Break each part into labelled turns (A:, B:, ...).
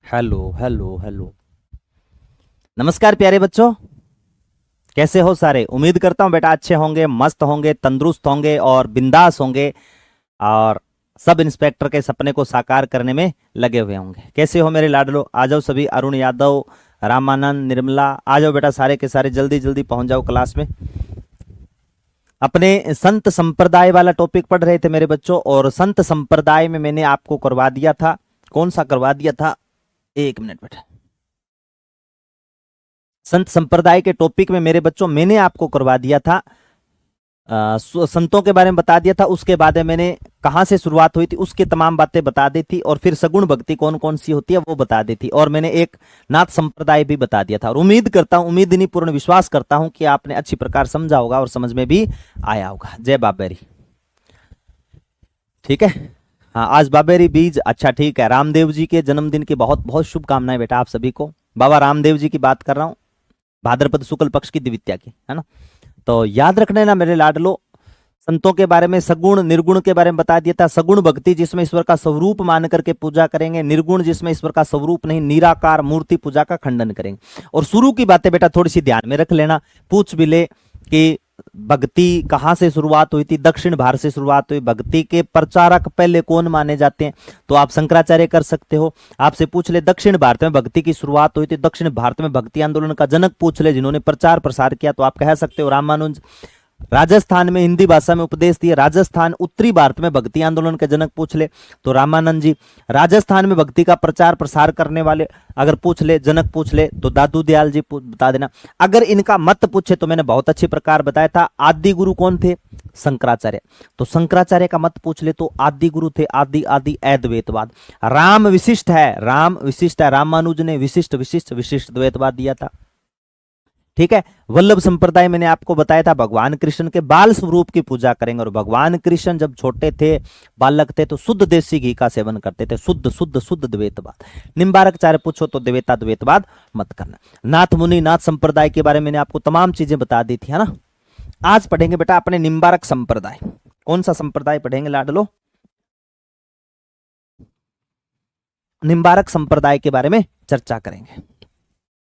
A: Hello hello hello. नमस्कार प्यारे बच्चों, कैसे हो सारे। उम्मीद करता हूँ बेटा अच्छे होंगे, मस्त होंगे, तंदुरुस्त होंगे और बिंदास होंगे और सब इंस्पेक्टर के सपने को साकार करने में लगे हुए होंगे। कैसे हो मेरे लाडलो, आ जाओ सभी। अरुण यादव, रामानंद, निर्मला, आ जाओ बेटा सारे के सारे, जल्दी जल्दी पहुंच जाओ क्लास में। अपने संत संप्रदाय वाला टॉपिक पढ़ रहे थे मेरे बच्चों, और संत संप्रदाय में मैंने आपको करवा दिया था, कौन सा करवा दिया था, एक मिनट बेटा। संत संप्रदाय के टॉपिक में मेरे बच्चों मैंने आपको करवा दिया था, संतों के बारे में बता दिया था। उसके बाद में मैंने कहां से शुरुआत हुई थी उसकी तमाम बातें बता दी थी, और फिर सगुण भक्ति कौन कौन सी होती है वो बता दी थी, और मैंने एक नाथ संप्रदाय भी बता दिया था। और उम्मीद करता हूं, उम्मीद नहीं पूर्ण विश्वास करता हूं कि आपने अच्छी प्रकार समझा होगा और समझ में भी आया होगा। जय बाबेरी। ठीक है, हाँ आज बाबेरी बीज, अच्छा ठीक है। रामदेव जी के जन्मदिन की बहुत बहुत शुभकामनाएं बेटा आप सभी को। बाबा रामदेव जी की बात कर रहा हूं, भाद्रपद शुक्ल पक्ष की द्वितीया की, है ना। तो याद रखने ना मेरे लाडलो, संतों के बारे में सगुण निर्गुण के बारे में बता दिया था। सगुण भक्ति जिसमें ईश्वर का स्वरूप मान करके पूजा करेंगे, निर्गुण जिसमें ईश्वर का स्वरूप नहीं निराकार मूर्ति पूजा का खंडन करेंगे। और शुरू की बातें बेटा थोड़ी सी ध्यान में रख लेना, पूछ भी ले कि भक्ति कहाँ से शुरुआत हुई थी। दक्षिण भारत से शुरुआत हुई। भक्ति के प्रचारक पहले कौन माने जाते हैं, तो आप शंकराचार्य कर सकते हो। आपसे पूछ ले दक्षिण भारत में भक्ति की शुरुआत हुई थी, दक्षिण भारत में भक्ति आंदोलन का जनक पूछ ले जिन्होंने प्रचार प्रसार किया, तो आप कह सकते हो रामानुज। राजस्थान में हिंदी भाषा में उपदेश दिए, राजस्थान। उत्तरी भारत में भक्ति आंदोलन के जनक पूछ ले तो रामानंद जी। राजस्थान में भक्ति का प्रचार प्रसार करने वाले अगर पूछ ले, जनक पूछ ले तो दादू दयाल जी बता देना। अगर इनका मत पूछे तो मैंने बहुत अच्छी प्रकार बताया था, आदि गुरु कौन थे, शंकराचार्य। तो शंकराचार्य का मत पूछ ले तो आदि गुरु थे, आदि आदि अद्वैतवाद। राम विशिष्ट है, राम विशिष्ट है, रामानुज ने विशिष्ट विशिष्ट विशिष्ट द्वैतवाद दिया था। ठीक है, वल्लभ संप्रदाय मैंने आपको बताया था भगवान कृष्ण के बाल स्वरूप की पूजा करेंगे, और भगवान कृष्ण जब छोटे थे, बालक थे, तो शुद्ध देसी घी का सेवन करते थे, शुद्ध शुद्ध शुद्ध द्वैतवाद। निम्बारकाचार्य पूछो तो द्वैता द्वैतवाद मत करना। नाथ मुनि नाथ संप्रदाय के बारे में मैंने आपको तमाम चीजें बता दी थी, है ना। आज पढ़ेंगे बेटा अपने निम्बारक संप्रदाय। कौन सा संप्रदाय पढ़ेंगे लाडलो, निम्बारक संप्रदाय के बारे में चर्चा करेंगे।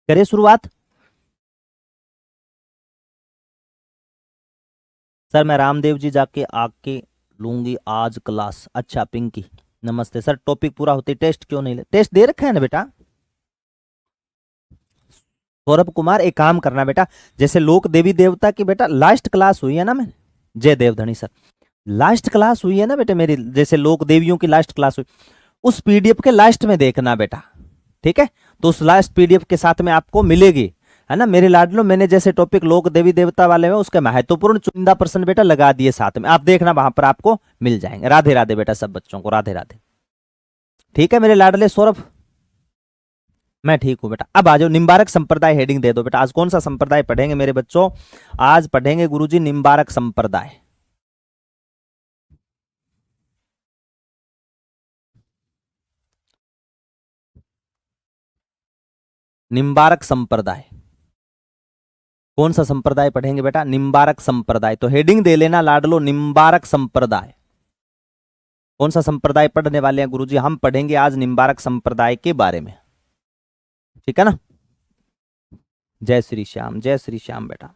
A: करिए शुरुआत। सर मैं रामदेव जी जाके आके लूंगी आज क्लास। अच्छा पिंकी नमस्ते सर, टॉपिक पूरा होते टेस्ट क्यों नहीं ले, टेस्ट दे रखा है ना बेटा। सौरभ कुमार एक काम करना बेटा, जैसे लोक देवी देवता की बेटा लास्ट क्लास हुई है ना, मैं जय देवधनी सर, लास्ट क्लास हुई है ना बेटे मेरी, जैसे लोक देवियों की लास्ट क्लास हुई, उस पीडीएफ के लास्ट में देखना बेटा। ठीक है, तो उस लास्ट पीडीएफ के साथ में आपको मिलेगी, है ना मेरे लाडलो। मैंने जैसे टॉपिक लोक देवी देवता वाले में उसके महत्वपूर्ण चुनिंदा प्रश्न बेटा लगा दिए साथ में, आप देखना वहां पर आपको मिल जाएंगे। राधे राधे बेटा सब बच्चों को, राधे राधे। ठीक है मेरे लाडले सौरभ, मैं ठीक हूं बेटा। अब आ जाओ, निम्बारक संप्रदाय हेडिंग दे दो बेटा। आज कौन सा संप्रदाय पढ़ेंगे मेरे बच्चों, आज पढ़ेंगे गुरुजी निम्बारक संप्रदाय। निम्बारक संप्रदाय, कौन सा संप्रदाय पढ़ेंगे बेटा, निम्बारक संप्रदाय। तो हेडिंग दे लेना लाडलो, निम्बारक संप्रदाय। कौन सा संप्रदाय पढ़ने वाले हैं गुरुजी, हम पढ़ेंगे आज निम्बारक संप्रदाय के बारे में। ठीक है ना, जय श्री श्याम, जय श्री श्याम बेटा।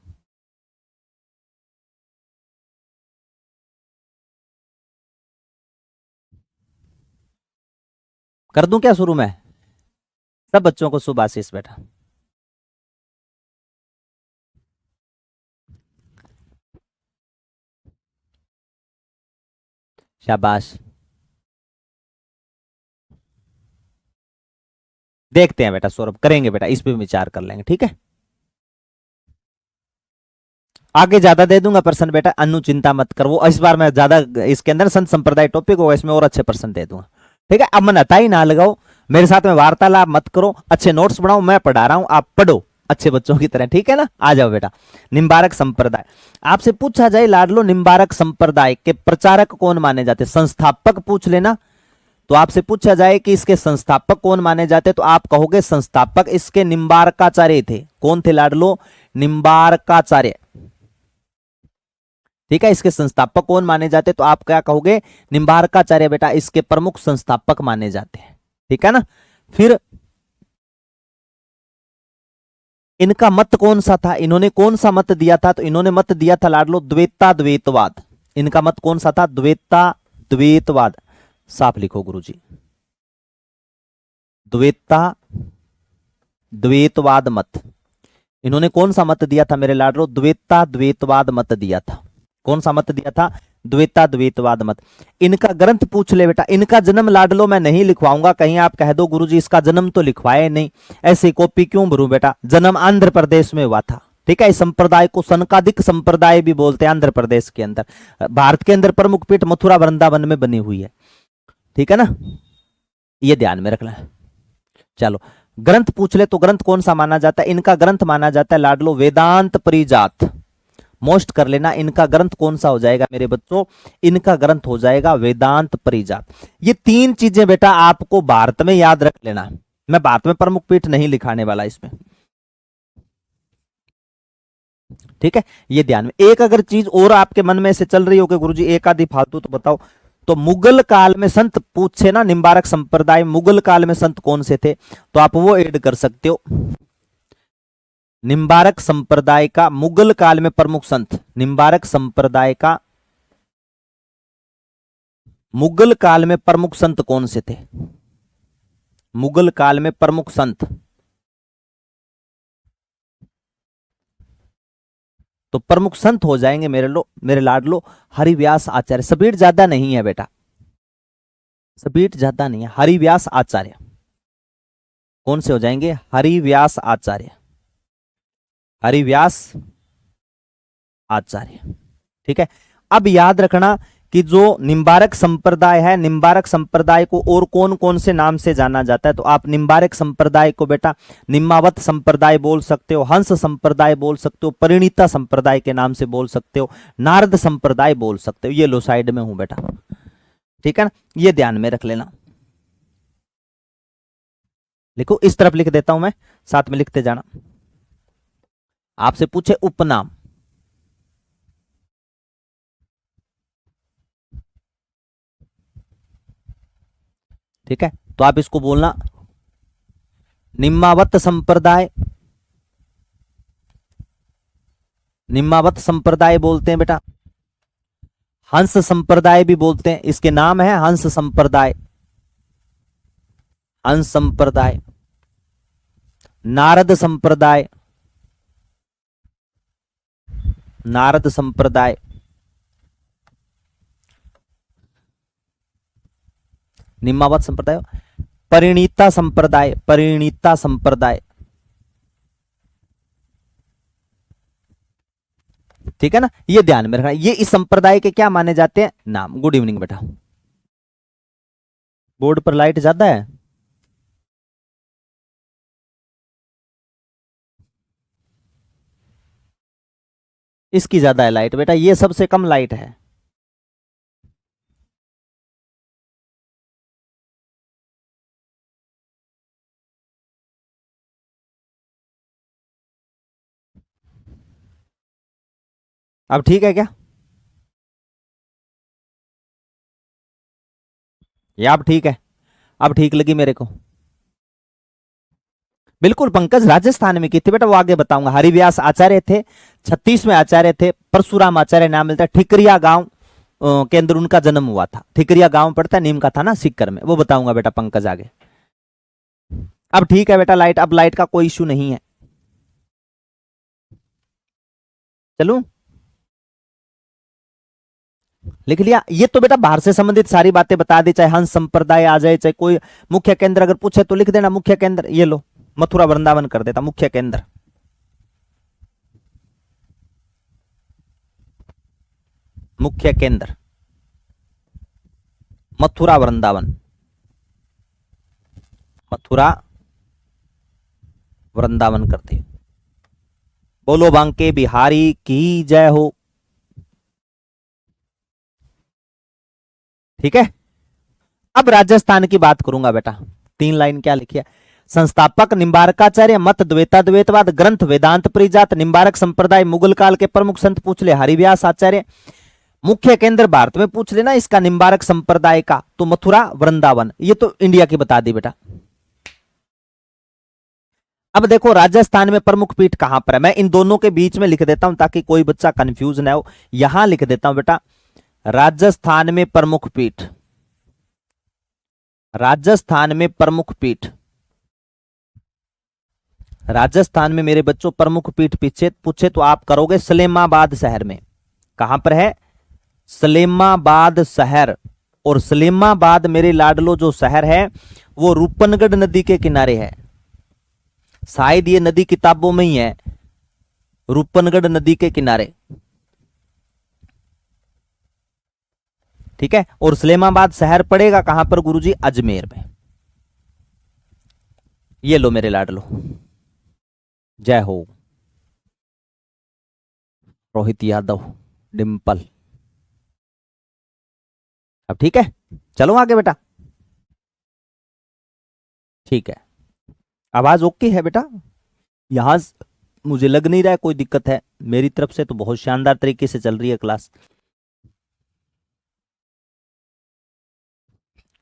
A: कर दूं क्या शुरू में, सब बच्चों को शुभ आशीष बेटा। शाबाश, देखते हैं बेटा सौरभ, करेंगे बेटा, इस पे विचार कर लेंगे। ठीक है, आगे ज्यादा दे दूंगा प्रश्न बेटा, अनु चिंता मत कर, वो इस बार मैं ज्यादा इसके अंदर संत संप्रदाय टॉपिक होगा, इसमें और अच्छे प्रश्न दे दूंगा। ठीक है, अब मन हता ही ना लगाओ, मेरे साथ में वार्तालाप मत करो, अच्छे नोट्स बनाओ, मैं पढ़ा रहा हूं आप पढ़ो अच्छे बच्चों की तरह। ठीक है ना, आ जाओ बेटा। निम्बारक संप्रदाय, आपसे पूछा जाए लाडलो निम्बारक संप्रदाय के प्रचारक कौन माने जाते, संस्थापक पूछ लेना। तो आपसे पूछा जाए कि इसके संस्थापक कौन माने जाते, तो आप कहोगे संस्थापक इसके निम्बारकाचार्य थे। कौन थे लाडलो, निम्बारकाचार्य। ठीक है, इसके संस्थापक कौन माने जाते, तो आप क्या कहोगे, निम्बारकाचार्य बेटा इसके प्रमुख संस्थापक माने जाते हैं। ठीक है ना, फिर इनका मत कौन सा था, इन्होंने कौन सा मत दिया था, तो इन्होंने मत दिया था लाडलो द्वैता द्वैतवाद। इनका मत कौन सा था, द्वैता द्वैतवाद। साफ लिखो गुरुजी, द्वैता द्वैतवाद मत। इन्होंने कौन सा मत दिया था मेरे लाडलो, द्वैता द्वैतवाद मत दिया था। कौन सा मत दिया था, द्वैता द्वैतवाद मत। इनका ग्रंथ पूछ ले बेटा, इनका जन्म लाडलो मैं नहीं लिखवाऊंगा, कहीं आप कह दो गुरुजी इसका जन्म तो लिखवाए नहीं, ऐसी कॉपी क्यों भरूं बेटा। जन्म आंध्र प्रदेश में हुआ था, ठीक है। इस संप्रदाय को सनकादिक संप्रदाय भी बोलते हैं आंध्र प्रदेश के अंदर। भारत के अंदर प्रमुख पीठ मथुरा वृंदावन में बनी हुई है, ठीक है ना, ये ध्यान में रखना है। चलो ग्रंथ पूछ ले तो ग्रंथ कौन सा माना जाता है, इनका ग्रंथ माना जाता है लाडलो वेदांत परिजात। मोस्ट कर लेना, इनका ग्रंथ कौन सा हो जाएगा मेरे बच्चों, इनका ग्रंथ हो जाएगा वेदांत परिजात। ये तीन चीजें बेटा आपको भारत में याद रख लेना, मैं भारत में प्रमुख पीठ नहीं लिखाने वाला इसमें, ठीक है, ये ध्यान में। एक अगर चीज और आपके मन में से चल रही हो कि गुरुजी एक आधी फालतू तो बताओ, तो मुगल काल में संत पूछे ना, निम्बारक संप्रदाय मुगल काल में संत कौन से थे, तो आप वो ऐड कर सकते हो। निम्बारक संप्रदाय का मुगल काल में प्रमुख संत, निम्बारक संप्रदाय का मुगल काल में प्रमुख संत कौन से थे, मुगल काल में प्रमुख संत, तो प्रमुख संत हो जाएंगे मेरे लाडलो हरिव्यास आचार्य। स्पीड ज्यादा नहीं है बेटा, स्पीड ज्यादा नहीं है, हरिव्यास आचार्य। कौन से हो जाएंगे, हरिव्यास आचार्य, हरिव्यास आचार्य, ठीक है। अब याद रखना कि जो निम्बारक संप्रदाय है, निम्बारक संप्रदाय को और कौन कौन से नाम से जाना जाता है, तो आप निम्बारक संप्रदाय को बेटा निम्मावत संप्रदाय बोल सकते हो, हंस संप्रदाय बोल सकते हो, परिणीता संप्रदाय के नाम से बोल सकते हो, नारद संप्रदाय बोल सकते हो। ये लो साइड में हूं बेटा, ठीक है ना, ये ध्यान में रख लेना। लिखो, इस तरफ लिख देता हूं मैं, साथ में लिखते जाना। आपसे पूछे उपनाम, ठीक है, तो आप इसको बोलना निम्मावत संप्रदाय, निम्मावत संप्रदाय बोलते हैं बेटा, हंस संप्रदाय भी बोलते हैं, इसके नाम है हंस संप्रदाय, हंस संप्रदाय, नारद संप्रदाय, नारद संप्रदाय, निम्मावत संप्रदाय, परिणीता संप्रदाय, परिणीता संप्रदाय, ठीक है ना, ये ध्यान में रखना। ये इस संप्रदाय के क्या माने जाते हैं, नाम। गुड इवनिंग बेटा, बोर्ड पर लाइट ज्यादा है, इसकी ज्यादा है लाइट बेटा, ये सबसे कम लाइट है। अब ठीक है क्या, ये अब ठीक है, अब ठीक लगी मेरे को। बिल्कुल पंकज, राजस्थान में की थी बेटा, वो आगे बताऊंगा। हरिव्यास आचार्य थे, 36वें आचार्य थे, परशुराम आचार्य नाम मिलता है। ठिकरिया गांव के अंदर उनका जन्म हुआ था। ठिकरिया गांव पड़ता है नीम का थाना सीकर में, वो बताऊंगा बेटा पंकज आगे। अब ठीक है बेटा लाइट, अब लाइट का कोई इश्यू नहीं है। चलूं, लिख लिया। ये तो बेटा बाहर से संबंधित सारी बातें बता दी, चाहे हंस संप्रदाय आ जाए, चाहे कोई मुख्य केंद्र अगर पूछे तो लिख देना मुख्य केंद्र। ये लो मथुरा वृंदावन कर देता, मुख्य केंद्र, मुख्य केंद्र मथुरा वृंदावन, मथुरा वृंदावन करते। बोलो बांके बिहारी की जय हो, ठीक है। अब राजस्थान की बात करूंगा बेटा, 3 लाइन क्या लिखी है। संस्थापक निम्बारकाचार्य, मत द्वैता द्वैतवाद, ग्रंथ वेदांत परिजात, निम्बारक संप्रदाय मुगल काल के प्रमुख संत पूछ ले हरिव्यास आचार्य, मुख्य केंद्र भारत में पूछ लेना इसका निम्बारक संप्रदाय का तो मथुरा वृंदावन। ये तो इंडिया की बता दी बेटा। अब देखो राजस्थान में प्रमुख पीठ कहां पर है, मैं इन दोनों के बीच में लिख देता हूं ताकि कोई बच्चा कंफ्यूज ना हो। यहां लिख देता हूं बेटा, राजस्थान में प्रमुख पीठ, राजस्थान में प्रमुख पीठ, राजस्थान में मेरे बच्चों प्रमुख पीठ पीछे पूछे तो आप करोगे सलेमाबाद शहर में। कहां पर है? सलेमाबाद शहर। और सलेमाबाद मेरे लाडलो जो शहर है वो रूपनगढ़ नदी के किनारे है। शायद ये नदी किताबों में ही है, रूपनगढ़ नदी के किनारे, ठीक है। और सलेमाबाद शहर पड़ेगा कहां पर गुरुजी? अजमेर में। ये लो मेरे लाडलो, जय हो। रोहित यादव, डिंपल, अब ठीक है, चलो आगे बेटा। ठीक है, आवाज ओके है बेटा? यहां मुझे लग नहीं रहा है कोई दिक्कत है, मेरी तरफ से तो बहुत शानदार तरीके से चल रही है क्लास।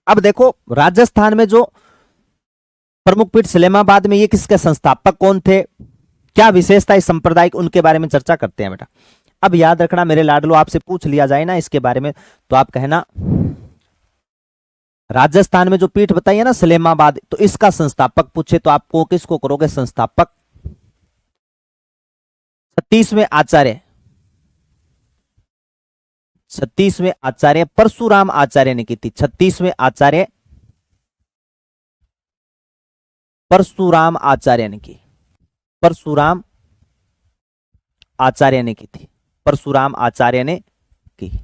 A: अब देखो राजस्थान में जो प्रमुख पीठ सलेमाबाद में, ये किसके संस्थापक कौन थे, क्या विशेषता इस संप्रदाय की, उनके बारे में चर्चा करते हैं बेटा। अब याद रखना मेरे लाडलो, आपसे पूछ लिया जाए ना इसके बारे में तो आप कहना राजस्थान में जो पीठ बताई है ना सलेमाबाद, तो इसका संस्थापक पूछे तो आपको किसको करोगे संस्थापक? 36वें आचार्य, 36वें आचार्य परशुराम आचार्य ने की थी। 36वें आचार्य परशुराम आचार्य ने की, परशुराम आचार्य ने की थी, परशुराम आचार्य ने की,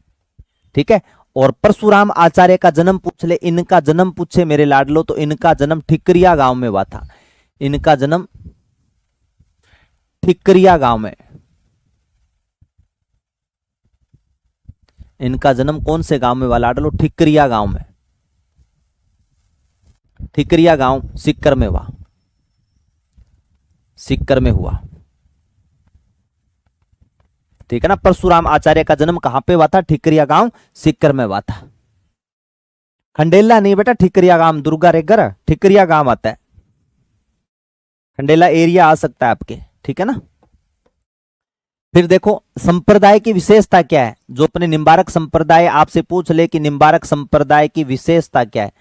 A: ठीक है। और परशुराम आचार्य का जन्म पूछ ले, इनका जन्म पूछे मेरे लाडलो तो इनका जन्म ठिकरिया गांव में हुआ था। इनका जन्म ठिकरिया गांव में, इनका जन्म कौन से गांव में हुआ लाडलो? ठिकरिया गांव में, ठिकरिया गांव सीकर में हुआ, सीकर में हुआ, ठीक है ना। परशुराम आचार्य का जन्म कहां पे हुआ था? ठिकरिया गांव सीकर में हुआ था। खंडेला नहीं बेटा, ठिकरिया गांव, दुर्गा रेगर ठिकरिया गांव आता है, खंडेला एरिया आ सकता है आपके, ठीक है ना। फिर देखो संप्रदाय की विशेषता क्या है, जो अपने निम्बारक संप्रदाय आपसे पूछ ले कि निम्बारक संप्रदाय की विशेषता क्या है,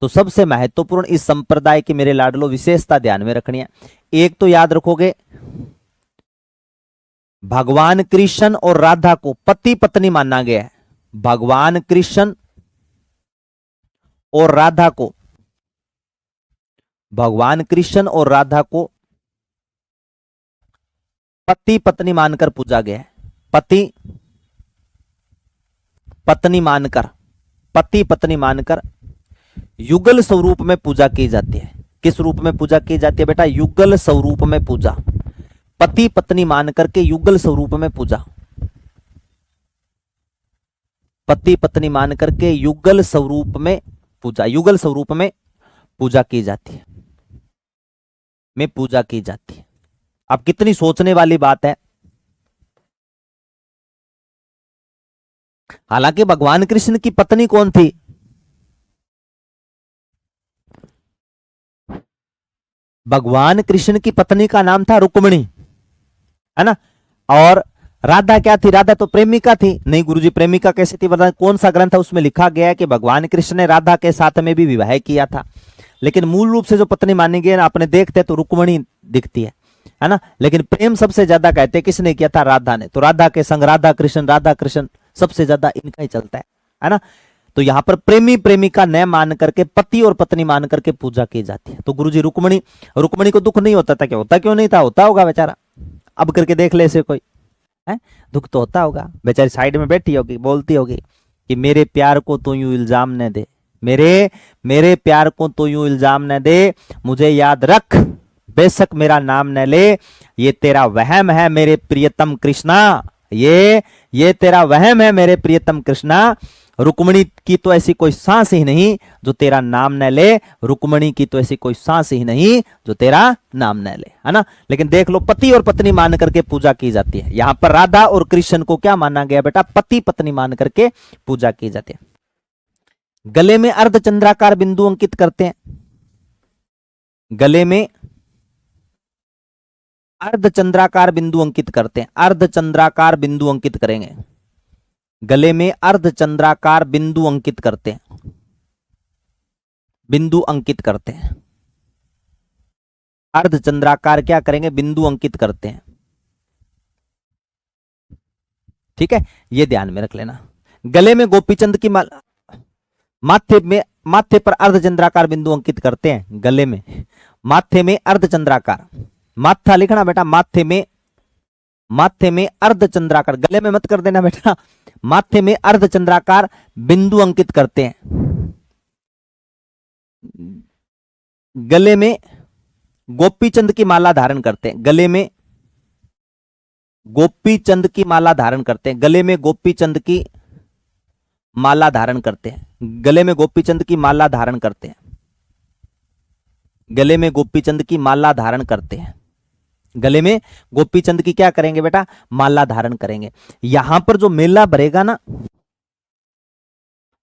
A: तो सबसे महत्वपूर्ण इस संप्रदाय की मेरे लाडलो विशेषता ध्यान में रखनी है। एक तो याद रखोगे भगवान कृष्ण और राधा को पति पत्नी माना गया है। भगवान कृष्ण और राधा को, भगवान कृष्ण और राधा को पति पत्नी मानकर पूजा गया है। पति पत्नी मानकर, पति पत्नी मानकर युगल स्वरूप में पूजा की जाती है। किस रूप में पूजा की जाती है बेटा? युगल स्वरूप में पूजा, पति पत्नी मानकर के युगल स्वरूप में पूजा, पति पत्नी मानकर के युगल स्वरूप में पूजा, युगल स्वरूप में पूजा की जाती है, में पूजा की जाती है। अब कितनी सोचने वाली बात है। हालांकि भगवान कृष्ण की पत्नी कौन थी? भगवान कृष्ण की पत्नी का नाम था रुक्मिणी, है ना। और राधा क्या थी? राधा तो प्रेमिका थी। नहीं गुरुजी, प्रेमिका कैसे थी? बताएं कौन सा ग्रंथ है उसमें लिखा गया है कि भगवान कृष्ण ने राधा के साथ में भी विवाह किया था। लेकिन मूल रूप से जो पत्नी मानी गई है ना, आपने देखते तो रुक्मिणी दिखती है ना। लेकिन प्रेम सबसे ज्यादा कहते हैं किसने किया था? राधा ने। तो राधा के संग राधा कृष्ण सबसे ज्यादा इनका ही चलता है ना। तो यहाँ पर प्रेमी प्रेमिका न मान करके पति और पत्नी मान करके पूजा की जाती है। तो गुरुजी रुक्मिणी को दुख नहीं होता था क्या? होता क्यों नहीं था? होता होगा बेचारा, अब करके देख ले इसे कोई है, दुख तो होता होगा। बेचारी साइड में बैठी होगी, बोलती होगी कि मेरे प्यार को तो यूं इल्जाम न दे, मेरे प्यार को तो यूं इल्जाम न दे, मुझे याद रख बेशक मेरा नाम न ले, ये तेरा वहम है मेरे प्रियतम कृष्णा, ये तेरा वहम है मेरे प्रियतम कृष्णा। रुक्मिणी की तो ऐसी कोई सांस ही नहीं जो तेरा नाम न ले, रुक्मिणी की तो ऐसी कोई सांस ही नहीं जो तेरा नाम न ले, है ना। लेकिन देख लो पति और पत्नी मान करके पूजा की जाती है। यहां पर राधा और कृष्ण को क्या माना गया बेटा? पति पत्नी मान करके पूजा की जाती है। गले में अर्धचंद्राकार बिंदु अंकित करते हैं, गले में अर्धचंद्राकार बिंदु अंकित करते हैं, अर्धचंद्राकार बिंदु अंकित करेंगे, गले में अर्धचंद्राकार बिंदु अंकित करते हैं, बिंदु अंकित करते हैं, अर्धचंद्राकार क्या करेंगे, बिंदु अंकित करते हैं। ठीक है, ये ध्यान में रख लेना। गले में गोपीचंद की माला, माथे पर अर्धचंद्राकार बिंदु अंकित करते हैं, गले में, माथे में अर्धचंद्राकार, माथा लिखना बेटा, माथे में अर्धचंद्राकार, गले में मत कर देना बेटा, माथे में अर्धचंद्राकार बिंदु अंकित करते हैं, गले में गोपीचंद की माला धारण करते हैं, गले में गोपीचंद की माला धारण करते हैं, गले में गोपीचंद की माला धारण करते हैं, गले में गोपीचंद की माला धारण करते हैं, गले में गोपीचंद की माला धारण करते हैं, गले में गोपीचंद की क्या करेंगे बेटा, माला धारण करेंगे। यहां पर जो मेला भरेगा ना,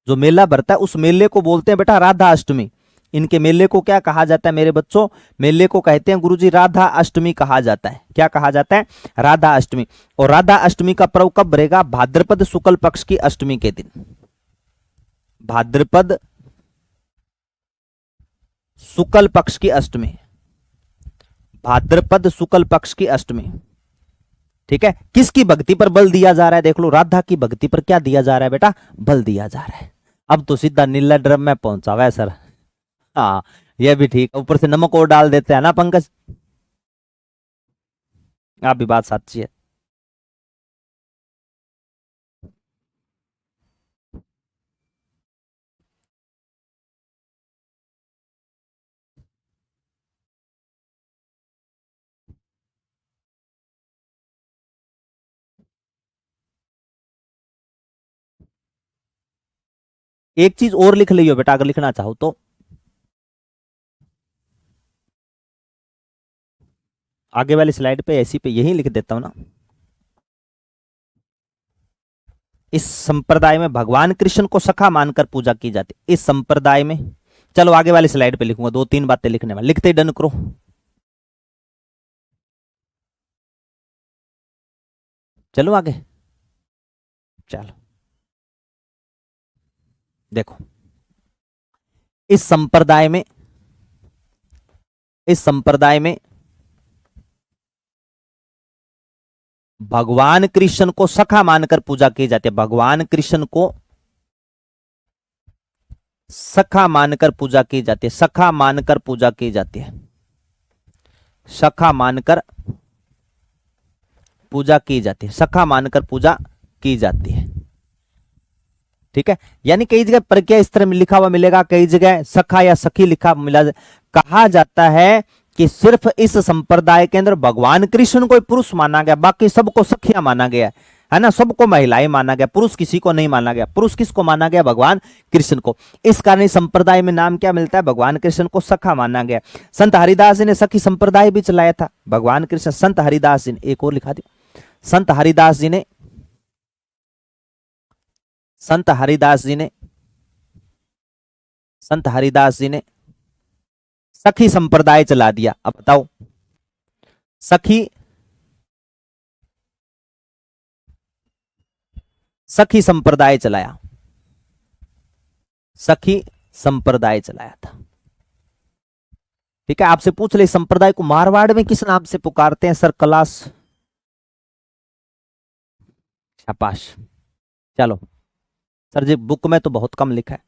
A: जो मेला भरता है उस मेले को बोलते हैं बेटा राधा अष्टमी। इनके मेले को क्या कहा जाता है मेरे बच्चों, मेले को कहते हैं गुरुजी राधा अष्टमी कहा जाता है। क्या कहा जाता है, राधा अष्टमी। और राधा अष्टमी का पर्व कब भरेगा, भाद्रपद शुक्ल पक्ष की अष्टमी के दिन, भाद्रपद शुक्ल पक्ष की अष्टमी, भाद्रपद शुक्ल पक्ष की अष्टमी। ठीक है, किसकी भक्ति पर बल दिया जा रहा है, देख लो, राधा की भक्ति पर क्या दिया जा रहा है बेटा, बल दिया जा रहा है। अब तो सीधा नीला ड्रम में पहुंचा हुआ है सर। हाँ, यह भी ठीक, ऊपर से नमक और डाल देते हैं ना पंकज, आप भी बात सच्ची है। एक चीज और लिख लियो बेटा, अगर लिखना चाहो तो, आगे वाली स्लाइड पे ऐसी पे यही लिख देता हूं ना। इस संप्रदाय में भगवान कृष्ण को सखा मानकर पूजा की जाती है, इस संप्रदाय में। चलो आगे वाली स्लाइड पे लिखूंगा, 2-3 बातें लिखने वाले, लिखते ही डन करो। चलो आगे, चलो देखो, इस संप्रदाय में, इस संप्रदाय में भगवान कृष्ण को सखा मानकर पूजा की जाती है, भगवान कृष्ण को सखा मानकर पूजा की जाती है, सखा मानकर पूजा की जाती है, सखा मानकर पूजा की जाती है, सखा मानकर पूजा की जाती है। ठीक है, यानी कई जगह प्रज्ञा इस तरह में लिखा हुआ मिलेगा, कई जगह सखा या सखी लिखा मिला। कहा जाता है कि सिर्फ इस संप्रदाय के अंदर भगवान कृष्ण को पुरुष माना गया, बाकी सबको सखिया माना गया है ना, सबको महिलाएं माना गया, पुरुष किसी को नहीं माना गया। पुरुष किसको माना गया, भगवान कृष्ण को। इस कारण इस संप्रदाय में नाम क्या मिलता है, भगवान कृष्ण को सखा माना गया। संत हरिदास जी ने सखी संप्रदाय भी चलाया था, भगवान कृष्ण, संत हरिदास जी ने, एक और लिखा दिया, संत हरिदास जी ने, संत हरिदास जी ने, संत हरिदास जी ने सखी संप्रदाय चला दिया। अब बताओ, सखी, सखी संप्रदाय चलाया, सखी संप्रदाय चलाया था। ठीक है, आपसे पूछ ले संप्रदाय को मारवाड़ में किस नाम से पुकारते हैं सर, कलाश, शाबाश। चलो सर जी, बुक में तो बहुत कम लिखा है,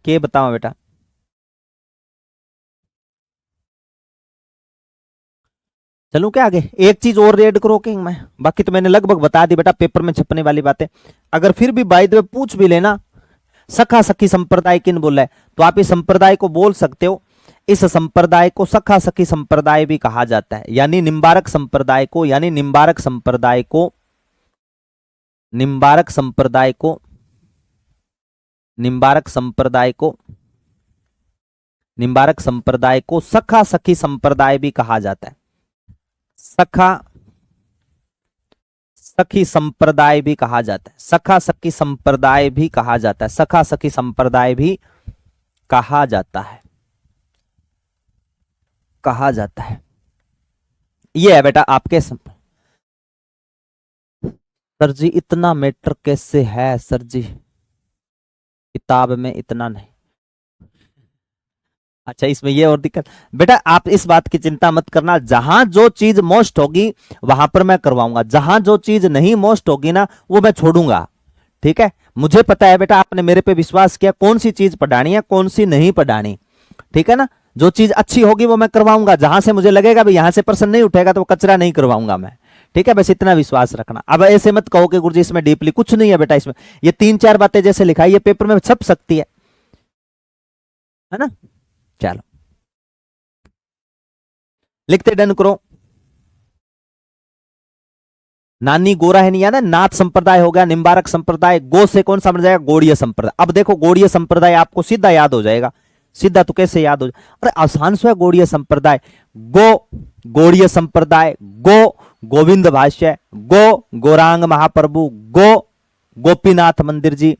A: के बताओ बेटा। चलूं क्या आगे, एक चीज और रेड करो कि मैं, बाकी तो मैंने लगभग बता दी बेटा, पेपर में छपने वाली बातें। अगर फिर भी बाय द वे पूछ भी लेना सखा सखी संप्रदाय किन बोला है, तो आप इस संप्रदाय को बोल सकते हो, इस संप्रदाय को सखा सखी संप्रदाय भी कहा जाता है, यानी निम्बारक संप्रदाय को, यानी निम्बारक संप्रदाय को, निम्बारक संप्रदाय को, निम्बारक संप्रदाय को, निम्बारक संप्रदाय को सखा सखी संप्रदाय भी कहा जाता है, सखा सखी संप्रदाय भी कहा जाता है, सखा सखी संप्रदाय भी कहा जाता है, सखा सखी संप्रदाय भी कहा जाता है। कहा जाता है। ये है बेटा आपके सर जी इतना मैटर कैसे है सर जी, किताब में इतना नहीं। अच्छा इसमें ये और दिक्कत बेटा, आप इस बात की चिंता मत करना, जहां जो चीज मोस्ट होगी वहां पर मैं करवाऊंगा, जहां जो चीज नहीं मोस्ट होगी ना वो मैं छोड़ूंगा। ठीक है, मुझे पता है बेटा, आपने मेरे पे विश्वास किया, कौन सी चीज पढ़ानी है कौन सी नहीं पढ़ानी। ठीक है ना, जो चीज अच्छी होगी वो मैं करवाऊंगा, जहां से मुझे लगेगा भाई यहां से प्रश्न नहीं उठेगा तो वो कचरा नहीं करवाऊंगा मैं। ठीक है, बस इतना विश्वास रखना। अब ऐसे मत कहो कि गुरुजी इसमें डीपली कुछ नहीं है बेटा, इसमें ये 3-4 बातें जैसे लिखाई ये पेपर में छप सकती है ना। चलो लिखते डन करो। नानी गोरा है नहीं याद है, नाथ संप्रदाय हो गया, निम्बारक संप्रदाय, गो से कौन सा बन जाएगा, गौड़ीय संप्रदाय। अब देखो गौड़ीय संप्रदाय आपको सीधा याद हो जाएगा, सीधा तो कैसे याद हो जाए, अरे आसान से गौड़ीय संप्रदाय, गो गौड़ीय संप्रदाय, गो गोविंद भाष्य, गो गौरांग महाप्रभु, गो गोपीनाथ मंदिर जी,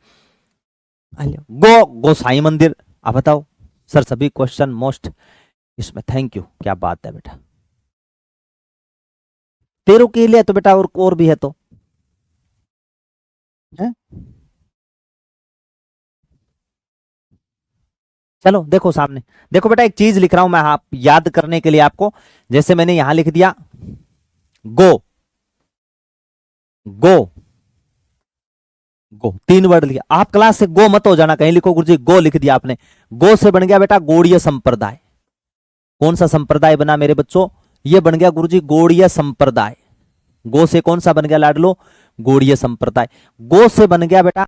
A: गो गोसाई मंदिर। अब बताओ सर सभी क्वेश्चन मोस्ट इसमें, थैंक यू, क्या बात है बेटा। तेरह के लिए तो बेटा और भी है तो है? चलो देखो सामने, देखो बेटा एक चीज लिख रहा हूं मैं आप याद करने के लिए आपको, जैसे मैंने यहां लिख दिया गो, गो गो 3 वर्ड लिया, आप क्लास से गो मत हो जाना, कहीं लिखो गुरुजी गो लिख दिया आपने, गो से बन गया बेटा गौड़ीय संप्रदाय। कौन सा संप्रदाय बना मेरे बच्चों, ये बन गया गुरुजी गौड़ीय संप्रदाय। गो से कौन सा बन गया लाडलो, गौड़ीय संप्रदाय। गो से बन गया बेटा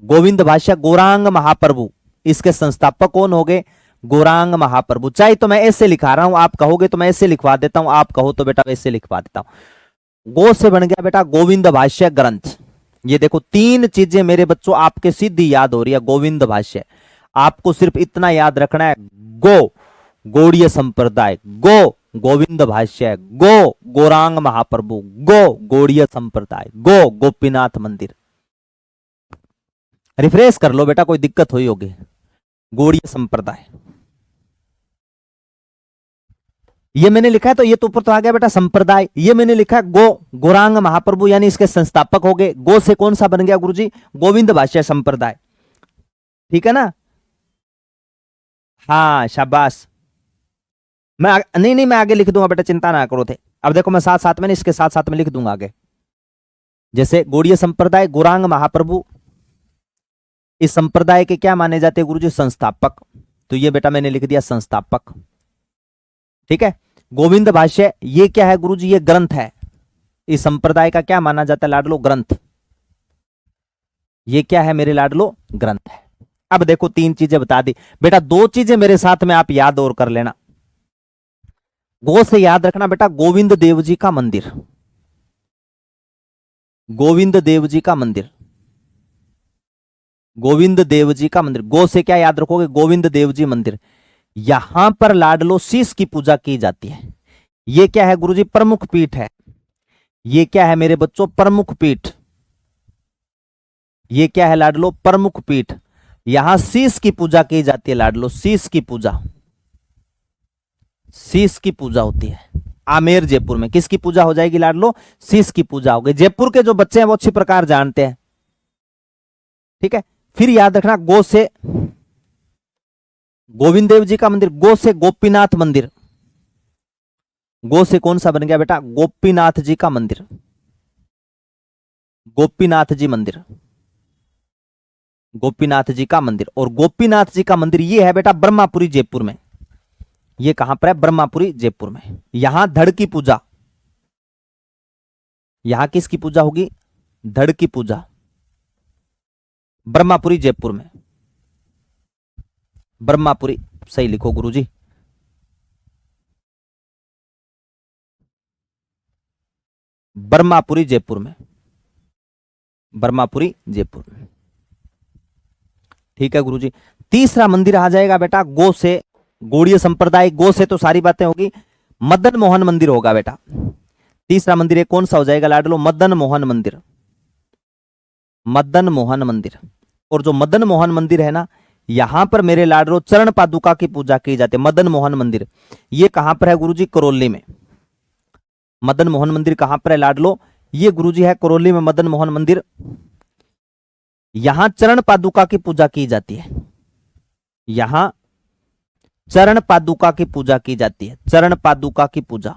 A: गोविंद भाष्य, गौरांग महाप्रभु, इसके संस्थापक कौन हो गए, गौरांग महाप्रभु। चाहे तो मैं ऐसे लिखा रहा हूं, आप कहोगे तो मैं ऐसे लिखवा देता हूं, आप कहो तो बेटा ऐसे लिखवा देता हूं। गो से बन गया बेटा गोविंद भाष्य ग्रंथ। ये देखो 3 चीजें मेरे बच्चों आपके सीधी याद हो रही है, गोविंद भाष्य, आपको सिर्फ इतना याद रखना है, गो गौड़ीय संप्रदाय, गो गोविंद भाष्य, गो गौरांग महाप्रभु, गो गौड़ीय संप्रदाय, गो गोपीनाथ मंदिर। रिफ्रेश कर लो बेटा, कोई दिक्कत हुई होगी। गौड़ीय संप्रदाय ये मैंने लिखा है, तो ये तो ऊपर तो आ गया बेटा संप्रदाय। ये मैंने लिखा है गो गौरांग महाप्रभु, यानी इसके संस्थापक हो गए। गो से कौन सा बन गया गुरुजी, गोविंद भाष्य संप्रदाय। ठीक है ना, हाँ शाबाश। नहीं मैं आगे लिख दूंगा बेटा, चिंता ना करो थे। अब देखो मैं साथ साथ में इसके साथ साथ में लिख दूंगा आगे, जैसे गौड़ीय संप्रदाय गौरांग महाप्रभु, इस संप्रदाय के क्या माने जाते हैं गुरुजी, संस्थापक। तो ये बेटा मैंने लिख दिया संस्थापक। ठीक है, गोविंद भाष्य ये क्या है गुरुजी, ये ग्रंथ है। इस संप्रदाय का क्या माना जाता है लाडलो, ग्रंथ। ये क्या है मेरे लाडलो, ग्रंथ है। अब देखो 3 चीजें बता दी बेटा, 2 चीजें मेरे साथ में आप याद और कर लेना। गो से याद रखना बेटा गोविंद देव जी का मंदिर, गोविंद देव जी का मंदिर, गोविंद देव जी का मंदिर। गो से क्या याद रखोगे, गोविंद देव जी मंदिर। यहां पर लाडलो शीश की पूजा की जाती है। ये क्या है गुरुजी, प्रमुख पीठ है। ये क्या है मेरे बच्चों, प्रमुख पीठ। ये क्या है लाडलो, प्रमुख पीठ। यहां शीश की पूजा की जाती है लाडलो, शीश की पूजा, शीश की पूजा होती है। आमेर जयपुर में किसकी पूजा हो जाएगी लाडलो, शीश की पूजा होगी। जयपुर के जो बच्चे हैं वो अच्छी प्रकार जानते हैं। ठीक है, फिर याद रखना गो से गोविंद देव जी का मंदिर, गो से गोपीनाथ मंदिर। गो से कौन सा बन गया बेटा, गोपीनाथ जी का मंदिर, गोपीनाथ जी मंदिर, गोपीनाथ जी का मंदिर। और गोपीनाथ जी का मंदिर ये है बेटा ब्रह्मापुरी जयपुर में। ये कहां पर है, ब्रह्मापुरी जयपुर में। यहां धड़ की पूजा, यहां किसकी पूजा होगी, धड़ की पूजा, ब्रह्मापुरी जयपुर में। ब्रह्मापुरी सही लिखो गुरुजी, ब्रह्मापुरी जयपुर में, ब्रह्मापुरी जयपुर में। ठीक है गुरुजी। तीसरा मंदिर आ जाएगा बेटा गो से, गौड़ीय संप्रदाय, गो से तो सारी बातें होगी, मदन मोहन मंदिर होगा बेटा। तीसरा मंदिर है कौन सा हो जाएगा लाडलो, मदन मोहन मंदिर, मदन मोहन मंदिर। और जो मदन मोहन मंदिर है ना, यहां पर मेरे लाडलो चरण पादुका की पूजा की जाती है। मदन मोहन मंदिर ये कहां पर है गुरुजी? करौली में। मदन मोहन मंदिर कहां पर है लाडलो? ये गुरुजी है करौली में मदन मोहन मंदिर। यहां चरण पादुका की पूजा की जाती है। यहां चरण पादुका की पूजा की जाती है। चरण पादुका की पूजा,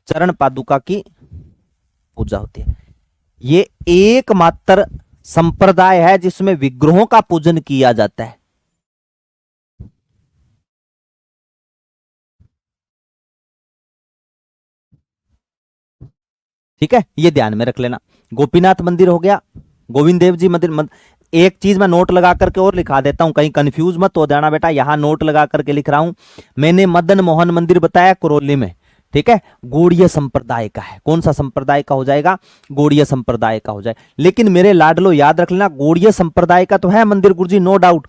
A: चरण पादुका की पूजा होती है। ये एकमात्र संप्रदाय है जिसमें विग्रहों का पूजन किया जाता है। ठीक है, ये ध्यान में रख लेना। गोपीनाथ मंदिर हो गया, गोविंद देव जी मंदिर। एक चीज मैं नोट लगा करके और लिखा देता हूं, कहीं कंफ्यूज मत हो जाना बेटा। यहां नोट लगा करके लिख रहा हूं, मैंने मदन मोहन मंदिर बताया करौली में। ठीक है, गौड़ीय संप्रदाय का है। कौन सा संप्रदाय का हो जाएगा? गौड़ीय संप्रदाय का हो जाए। लेकिन मेरे लाडलो याद रख लेना, गौड़ीय संप्रदाय का तो है मंदिर गुरुजी, नो डाउट,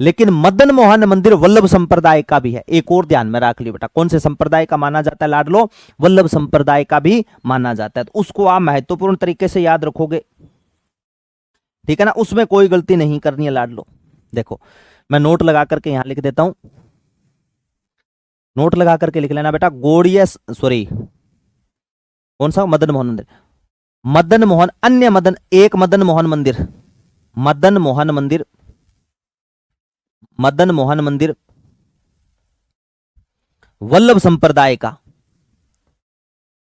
A: लेकिन मदन मोहन मंदिर वल्लभ संप्रदाय का भी है। एक और ध्यान में रख लियो बेटा, कौन से संप्रदाय का माना जाता है लाडलो? वल्लभ संप्रदाय का भी माना जाता है। तो उसको आप महत्वपूर्ण तरीके से याद रखोगे, ठीक है ना, उसमें कोई गलती नहीं करनी है लाडलो। देखो मैं नोट लगा करके यहां लिख देता हूं, नोट लगा करके लिख लेना बेटा। गौड़ीय, सॉरी कौन सा? मदन मोहन मंदिर। मदन मोहन, अन्य मदन, एक मदन मोहन मंदिर, मदन मोहन मंदिर, मदन मोहन मंदिर वल्लभ संप्रदाय का।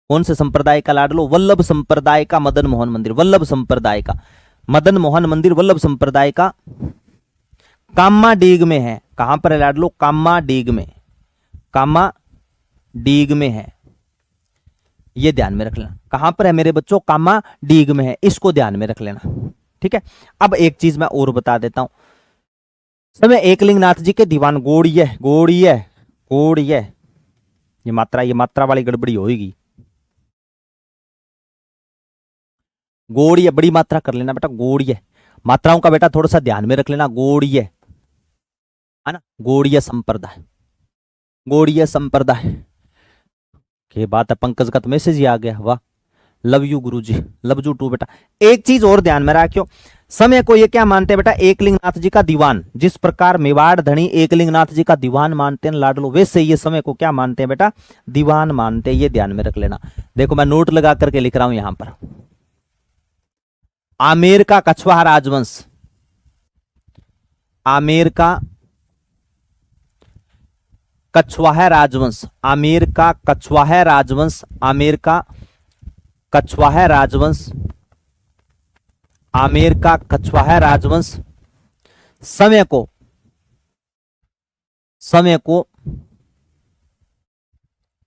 A: कौन से संप्रदाय का लाडलो? वल्लभ संप्रदाय का मदन मोहन मंदिर, वल्लभ संप्रदाय का मदन मोहन मंदिर वल्लभ संप्रदाय का कामा डीग में है। कहां पर है लाडलो? कामा डीग में, कामा डीग में है। ये ध्यान में रख लेना। कहां पर है मेरे बच्चों? कामा डीग में है, इसको ध्यान में रख लेना। ठीक है, अब एक चीज मैं और बता देता हूं। समय एकलिंगनाथ जी के दीवान गौड़ीय, गौड़ीय, गौड़ीय, ये मात्रा वाली गड़बड़ी होगी। गौड़ीय बड़ी मात्रा कर लेना बेटा, गौड़ीय, मात्राओं का बेटा थोड़ा सा ध्यान में रख लेना। गौड़ीय है ना, गौड़ीय संप्रदाय, गौड़ीय संप्रदाय की बात है। पंकज का तो मैसेज ही आ गया, वाह, love you guruji, love you too बेटा। एक चीज और ध्यान में रखियो, समय को ये क्या मानते हैं बेटा? एकलिंगनाथ जी का दीवान। जिस प्रकार मेवाड़ धनी एकलिंगनाथ जी का दीवान मानते हैं लाडलो, वैसे ये समय को क्या मानते हैं बेटा? दीवान मानते हैं। ये ध्यान में रख लेना। देखो मैं नोट लगा करके लिख रहा हूं यहां पर। आमेर का कछवाहा राजवंश, आमेर का कछवाहा राजवंश, आमेर का कछवाहा राजवंश, आमेर का कछवाहा राजवंश, आमेर का कछवाहा राजवंश समय को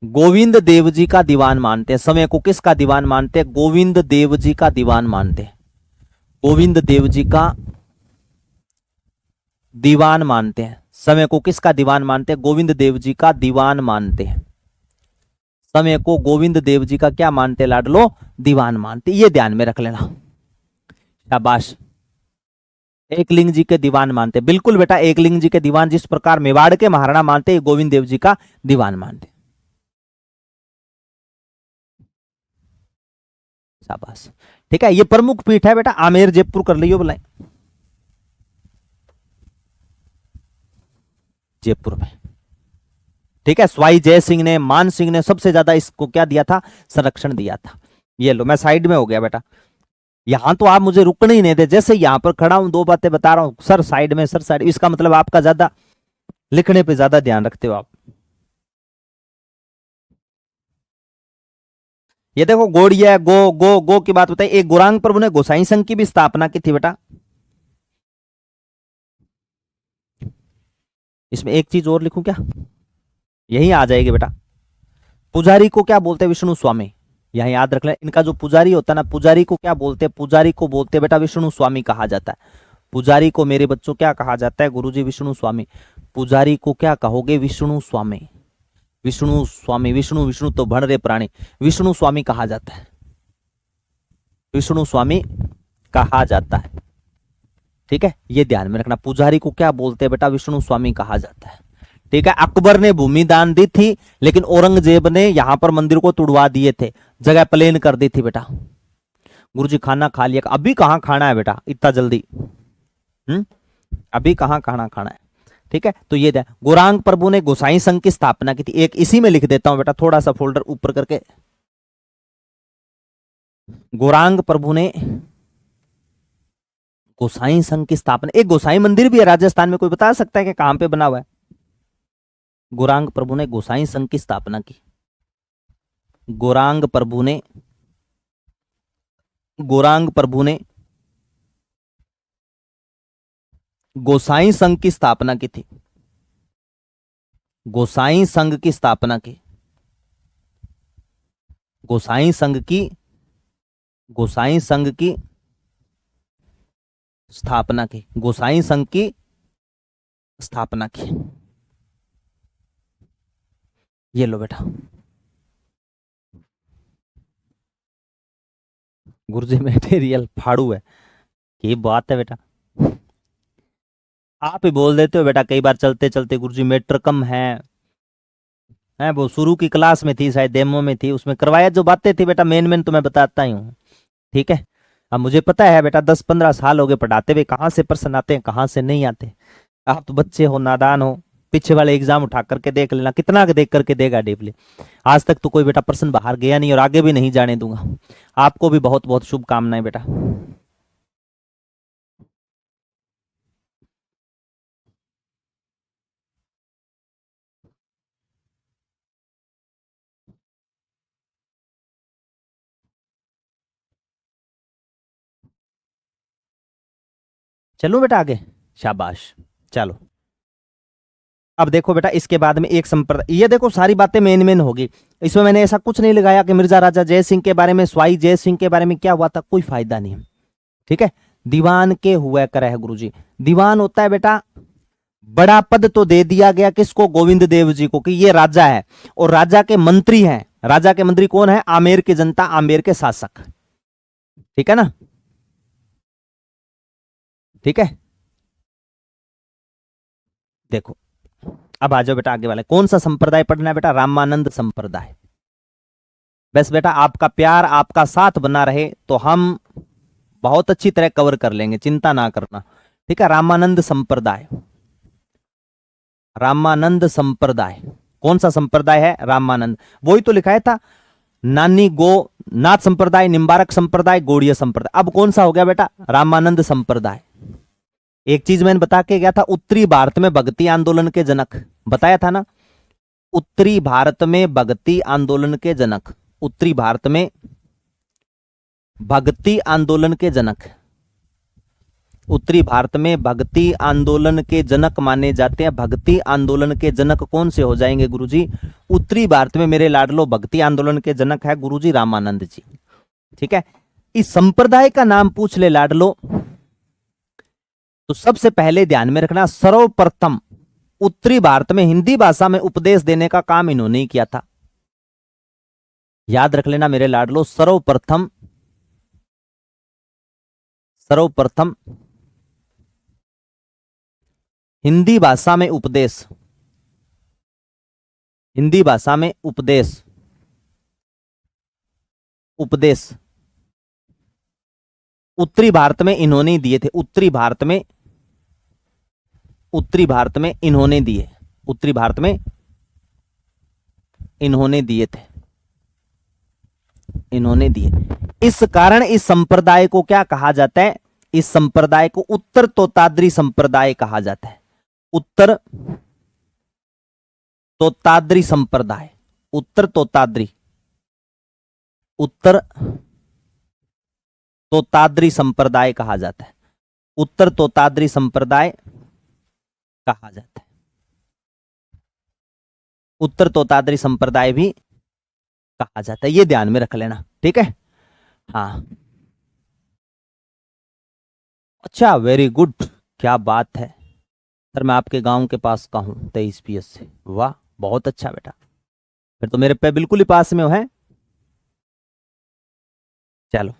A: गोविंद देव जी का दीवान मानते हैं। समय को किसका दीवान मानते हैं? गोविंद देव जी का दीवान मानते हैं। गोविंद देव जी का दीवान मानते हैं। समय को किसका दीवान मानते हैं? गोविंद देव जी का दीवान मानते हैं। समय को गोविंद देव जी का क्या मानते हैं लाडलो? दीवान मानते। ये ध्यान में रख लेना, शाबाश। एकलिंग जी के दीवान मानते, बिल्कुल बेटा, एकलिंग जी के दीवान। जिस प्रकार मेवाड़ के महाराणा मानते हैं, गोविंद देव जी का दीवान मानते, शाबाश। ठीक है, ये प्रमुख पीठ है बेटा। आमेर जयपुर कर लियो बुलाए, जयपुर में। ठीक है, स्वाई जय सिंह ने, मान सिंह ने सबसे ज्यादा इसको क्या दिया था? संरक्षण दिया था। ये लो, मैं साइड में हो गया बेटा। यहां तो आप मुझे रुकने ही नहीं दे। जैसे यहां पर खड़ा हूं, दो बातें बता रहा हूं, सर साइड में, सर साइड। इसका मतलब आपका ज्यादा लिखने पे ज्यादा ध्यान रखते हो आप। ये देखो गौड़िया, गो गो गो की बात बताई। एक गौरांग प्रभु ने गोसाई संघ की भी स्थापना की थी बेटा। इसमें एक चीज और लिखूं क्या? यही आ जाएगी बेटा। पुजारी को क्या बोलते हैं? विष्णु स्वामी। यहां याद रख लें, इनका जो पुजारी होता है ना, पुजारी को क्या बोलते हैं? पुजारी को बोलते हैं बेटा विष्णु स्वामी कहा जाता है। पुजारी को मेरे बच्चों क्या कहा जाता है? गुरुजी विष्णु स्वामी। पुजारी को क्या कहोगे? विष्णु स्वामी, विष्णु स्वामी। विष्णु विष्णु तो भण रे प्राणी, विष्णु स्वामी कहा जाता है, विष्णु स्वामी कहा जाता है। ठीक है, ये ध्यान में रखना। पुजारी को क्या बोलते हैं बेटा? विष्णु स्वामी कहा जाता है। ठीक है, अकबर ने भूमि दान दी थी, लेकिन औरंगजेब ने यहां पर मंदिर को तुड़वा दिए थे, जगह प्लेन कर दी थी बेटा। गुरुजी खाना खा लिया? अभी कहां खाना है बेटा इतना जल्दी? अभी कहाँ खाना खाना है। ठीक है, तो ये गौरांग प्रभु ने गोसाई संघ की स्थापना की थी। एक इसी में लिख देता हूं बेटा, थोड़ा सा फोल्डर ऊपर करके। गौरांग प्रभु ने गोसाई संघ की स्थापना, एक गोसाई मंदिर भी है राजस्थान में, कोई बता सकता है कि कहां पे बना हुआ है? गौरांग प्रभु ने गोसाई संघ की स्थापना की। गौरांग प्रभु ने गोसाई संघ की स्थापना की थी। गोसाई संघ की स्थापना की। गोसाई संघ की स्थापना की। गोसाई संघ की स्थापना की। ये लो बेटा, गुरुजी मटेरियल फाड़ू है, ये बात है बेटा। आप ही बोल देते हो बेटा कई बार चलते चलते, गुरुजी मैटर कम है। वो शुरू की क्लास में थी, शायद डेमो में थी, उसमें करवाया जो बातें थी बेटा, मेन तो मैं बताता ही हूँ। ठीक है, अब मुझे पता है बेटा 10-15 साल हो गए पढ़ाते हुए, कहाँ से प्रश्न आते हैं कहाँ से नहीं आते। आप तो बच्चे हो, नादान हो। पीछे वाले एग्जाम उठा करके देख लेना, कितना देख करके देगा डीपली। आज तक तो कोई बेटा प्रश्न बाहर गया नहीं और आगे भी नहीं जाने दूंगा। आपको भी बहुत बहुत शुभकामनाएं बेटा। चलो बेटा आगे, शाबाश। चलो अब देखो बेटा, इसके बाद में एक संप्रदाय, ये देखो सारी बातें मेन होगी। इसमें मैंने ऐसा कुछ नहीं लगाया कि मिर्जा राजा जय सिंह के बारे में, स्वाई जय सिंह के बारे में क्या हुआ था, कोई फायदा नहीं। ठीक है, दीवान के हुआ करे है गुरुजी। दीवान होता है बेटा, बड़ा पद तो दे दिया गया किसको? गोविंद देव जी को, कि ये राजा है और राजा के मंत्री हैं। राजा के मंत्री कौन है? आमेर की जनता, आमेर के शासक। ठीक है ना? ठीक है, देखो अब आ जाओ बेटा आगे वाले। कौन सा संप्रदाय पढ़ना है बेटा? रामानंद संप्रदाय। बस बेटा आपका प्यार, आपका साथ बना रहे तो हम बहुत अच्छी तरह कवर कर लेंगे, चिंता ना करना। ठीक है, रामानंद संप्रदाय। रामानंद संप्रदाय कौन सा संप्रदाय है? रामानंद। वही तो लिखाया था, नानी गो नाथ संप्रदाय, निम्बारक संप्रदाय, गौड़ीय संप्रदाय। अब कौन सा हो गया बेटा? रामानंद संप्रदाय। एक चीज मैंने बता के गया था, उत्तरी भारत में भक्ति आंदोलन के जनक, बताया था ना? उत्तरी भारत में भक्ति आंदोलन के जनक, उत्तरी भारत में भक्ति आंदोलन के जनक, उत्तरी भारत में भक्ति आंदोलन के जनक माने जाते हैं। भक्ति आंदोलन के जनक कौन से हो जाएंगे गुरुजी? उत्तरी भारत में मेरे लाडलो भक्ति आंदोलन के जनक है गुरुजी रामानंद जी। ठीक है, इस संप्रदाय का नाम पूछ ले लाडलो तो सबसे पहले ध्यान में रखना, सर्वप्रथम उत्तरी भारत में हिंदी भाषा में उपदेश देने का काम इन्होंने ही किया था। याद रख लेना मेरे लाडलो, सर्वप्रथम हिंदी भाषा में उपदेश, हिंदी भाषा में उपदेश उत्तरी भारत में इन्होंने दिए थे। उत्तरी भारत में इन्होंने दिए, उत्तरी भारत में इन्होंने दिए थे, इन्होंने दिए। इस कारण इस संप्रदाय को क्या कहा जाता है? इस संप्रदाय को उत्तर तोताद्री संप्रदाय कहा जाता है। उत्तर तोताद्री संप्रदाय, उत्तर तोताद्री संप्रदाय कहा जाता है। उत्तर तोताद्री संप्रदाय कहा जाता है। उत्तर तोताद्री संप्रदाय भी कहा जाता है, ये ध्यान में रख लेना। ठीक है, हाँ अच्छा, वेरी गुड, क्या बात है सर। मैं आपके गांव के पास का हूं, 23 PS से। वाह, बहुत अच्छा बेटा, फिर तो मेरे पे बिल्कुल ही पास में हो है। चलो,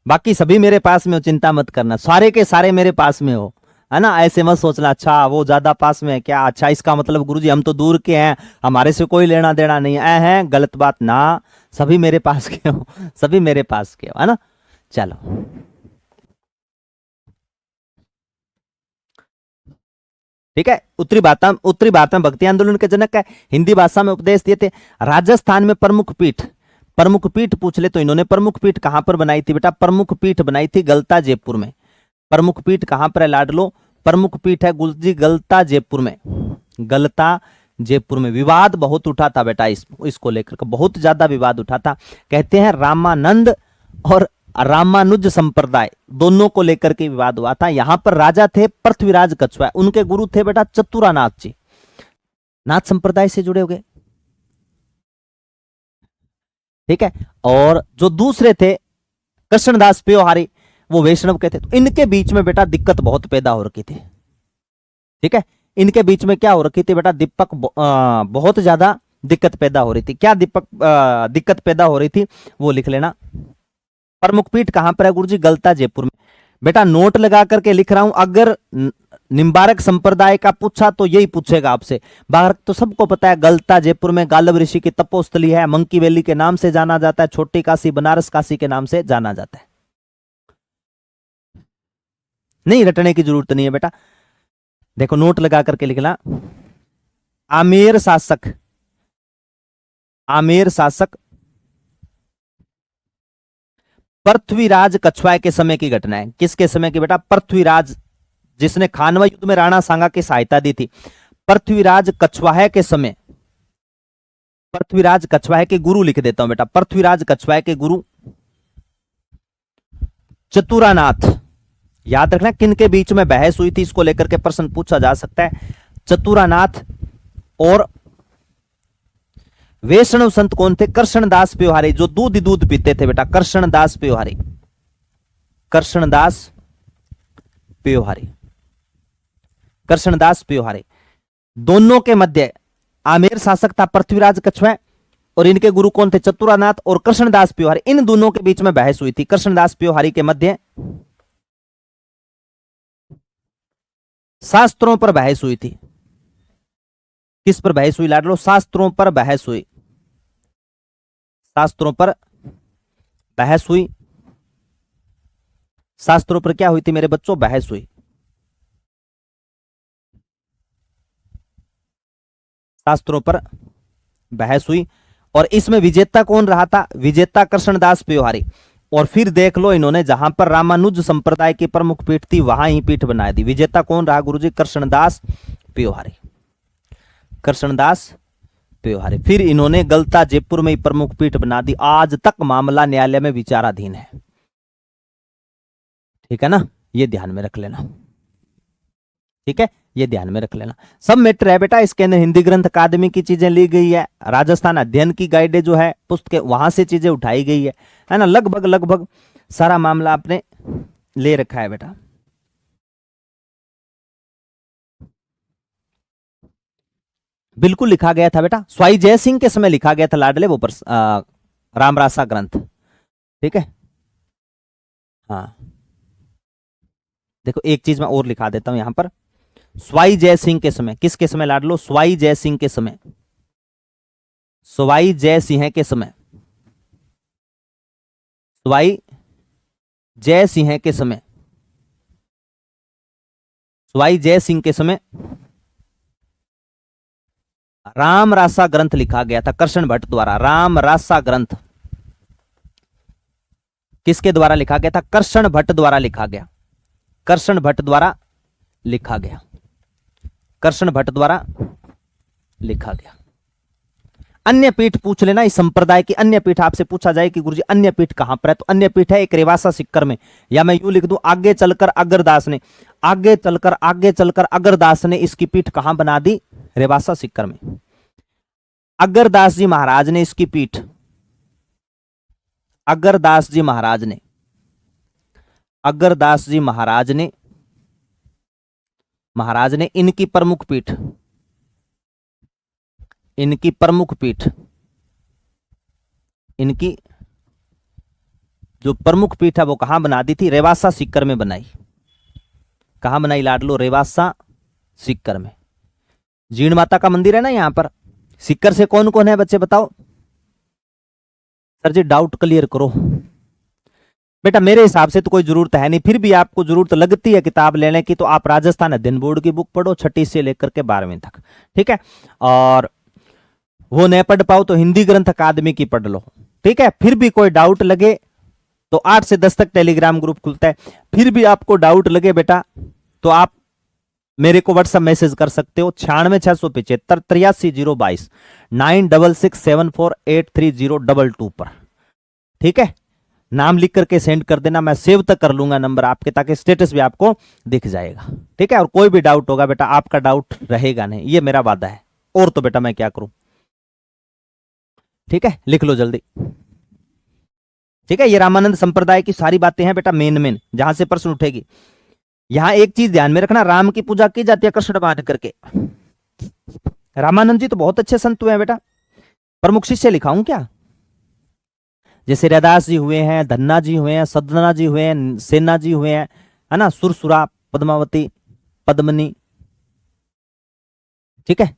A: बाकी सभी मेरे पास में हो, चिंता मत करना, सारे के सारे मेरे पास में हो, है ना? ऐसे मत सोचना अच्छा वो ज्यादा पास में है क्या, अच्छा इसका मतलब गुरुजी हम तो दूर के हैं, हमारे से कोई लेना देना नहीं है, गलत बात ना। सभी मेरे पास के हो, सभी मेरे पास के हो, है ना? चलो ठीक है। उत्तरी भारत में भक्ति आंदोलन के जनक है, हिंदी भाषा में उपदेश दिए थे। राजस्थान में प्रमुख पीठ पूछ ले तो इन्होंने प्रमुख पीठ कहां पर बनाई थी बेटा? प्रमुख पीठ बनाई थी गलता जयपुर में। प्रमुख पीठ कहां पर है लाडलो? प्रमुख पीठ है गुरुजी गलता जयपुर में। गलता जयपुर में विवाद बहुत उठा था बेटा, इसको लेकर बहुत ज्यादा विवाद उठा था। कहते हैं रामानंद और रामानुज संप्रदाय दोनों को लेकर के विवाद हुआ था। यहां पर राजा थे पृथ्वीराज कछवाहा, उनके गुरु थे बेटा चतुरानाथ जी, नाथ संप्रदाय से जुड़े हुए, ठीक है। और जो दूसरे थे कृष्णदास पेयोहारी, वो वैष्णव के थे। तो इनके बीच में बेटा दिक्कत बहुत पैदा हो रखी थी, ठीक है। इनके बीच में क्या हो रखी थी बेटा? दीपक बहुत ज्यादा दिक्कत पैदा हो रही थी। क्या दिक्कत पैदा हो रही थी वो लिख लेना। प्रमुख पीठ कहां पर है गुरुजी? गलता जयपुर में। बेटा नोट लगा करके लिख रहा हूं, अगर निम्बारक संप्रदाय का पूछा तो यही पूछेगा आपसे। भारत तो सबको पता है, गलता जयपुर में गालब ऋषि की तपोस्थली है, मंकी वैली के नाम से जाना जाता है, छोटी काशी बनारस काशी के नाम से जाना जाता है। नहीं रटने की जरूरत नहीं है बेटा, देखो नोट लगा करके लिखना। आमेर शासक पृथ्वीराज कछवाहा के समय की घटना है। किसके समय की बेटा? पृथ्वीराज, जिसने खानवा युद्ध में राणा सांगा की सहायता दी थी। पृथ्वीराज कछवाहा के समय, पृथ्वीराज कछवाहा के गुरु लिख देता हूं बेटा। पृथ्वीराज कछवाहा के गुरु चतुरानाथ। याद रखना किन के बीच में बहस हुई थी, इसको लेकर के प्रश्न पूछा जा सकता है। चतुरानाथ और वैष्णव संत कौन थे? कृष्णदास पेयोहारी, जो दूध पीते थे बेटा। कृष्णदास पेयोहारी। दोनों के मध्य आमेर शासक था पृथ्वीराज कछवाहा, और इनके गुरु कौन थे? चतुरानाथ और कृष्णदास पेयोहारी। इन दोनों के बीच में बहस हुई थी। कृष्णदास पेयोहारी के मध्य शास्त्रों पर बहस हुई थी। किस पर बहस हुई लाडलो? शास्त्रों पर बहस हुई। शास्त्रों पर बहस हुई। शास्त्रों पर क्या हुई थी मेरे बच्चों? बहस हुई। शास्त्रों पर बहस हुई, और इसमें विजेता कौन रहा था? विजेता कृष्णदास पेयोहारी। और फिर देख लो, इन्होंने जहां पर रामानुज संप्रदाय की प्रमुख पीठ थी वहां ही पीठ बना दी। विजेता कौन रहा गुरुजी? कृष्णदास पेयोहारी। कृष्णदास पेयोहारी। फिर इन्होंने गलता जयपुर में ही प्रमुख पीठ बना दी। आज तक मामला न्यायालय में विचाराधीन है, ठीक है ना, ये ध्यान में रख लेना, ठीक है, ये ध्यान में रख लेना। सब मैटर है बेटा, इसके अंदर हिंदी ग्रंथ अकादमी की चीजें ली गई है, राजस्थान अध्ययन की गाइडें जो है पुस्तक वहां से चीजें उठाई गई है ना। लगभग सारा मामला आपने ले रखा है बेटा। बिल्कुल लिखा गया था बेटा, स्वाई जय सिंह के समय लिखा गया था लाडले, वो रामरासा ग्रंथ, ठीक है। हाँ देखो एक चीज मैं और लिखा देता हूं यहां पर, स्वाई जय सिंह के समय। किसके समय लाडलो? स्वाई जय सिंह के समय। स्वाई जय सिंह के समय। स्वाई जय सिंह के समय। स्वाई जय सिंह के समय रामरासा ग्रंथ लिखा गया था कृष्ण भट्ट द्वारा। रामरासा ग्रंथ किसके द्वारा लिखा गया था? कृष्ण भट्ट द्वारा लिखा गया। कृष्ण भट्ट द्वारा लिखा गया। कृष्ण भट्ट द्वारा लिखा गया। अन्य पीठ पूछ लेना, इस संप्रदाय की अन्य पीठ आपसे पूछा जाए कि गुरुजी अन्य पीठ कहां पर है, तो अन्य पीठ है एक रेवासा सिक्कर में, या मैं यूं लिख दूं आगे चलकर अगरदास ने, आगे चलकर अगरदास ने इसकी पीठ कहां बना दी? रेवासा सिक्कर में। अगरदास जी महाराज ने इसकी पीठ, अगरदास जी महाराज ने, अगरदास जी महाराज ने इनकी प्रमुख पीठ, इनकी प्रमुख पीठ, इनकी जो प्रमुख पीठ है वो कहां बना दी थी? रेवासा सिक्कर में बनाई। कहां बनाई लाडलो? रेवासा सिक्कर में। जीण माता का मंदिर है ना यहां पर। सिक्कर से कौन कौन है बच्चे बताओ? सर जी डाउट क्लियर करो। बेटा मेरे हिसाब से तो कोई जरूरत है नहीं, फिर भी आपको जरूरत लगती है किताब लेने की तो आप राजस्थान अध्ययन बोर्ड की बुक पढ़ो, 6ठी से लेकर के 12वीं तक, ठीक है। और वो नहीं पढ़ पाओ तो हिंदी ग्रंथ अकादमी की पढ़ लो, ठीक है। फिर भी कोई डाउट लगे तो 8 से 10 तक टेलीग्राम ग्रुप खुलता है, फिर भी आपको डाउट लगे बेटा तो आप मेरे को व्हाट्सएप मैसेज कर सकते हो 96,675,83,022 9667483022 पर, ठीक है। नाम लिख करके सेंड कर देना, मैं सेव तक कर लूंगा नंबर आपके, ताकि स्टेटस भी आपको दिख जाएगा, ठीक है। और कोई भी डाउट होगा बेटा, आपका डाउट रहेगा नहीं, ये मेरा वादा है। और तो बेटा मैं क्या करूं, ठीक है, लिख लो जल्दी, ठीक है। ये रामानंद संप्रदाय की सारी बातें हैं बेटा, मेन जहां से प्रश्न उठेगी। यहां एक चीज ध्यान में रखना, राम की पूजा की जाती है कृष्ण मान करके। रामानंद जी तो बहुत अच्छे संत हुए हैं बेटा, प्रमुख शिष्य लिखाऊं क्या? जैसे रैदास जी हुए हैं, धन्ना जी हुए हैं, सदना जी हुए हैं, सेना जी हुए हैं, है ना, सुरसुरा, पद्मावती, पद्मनी, ठीक है।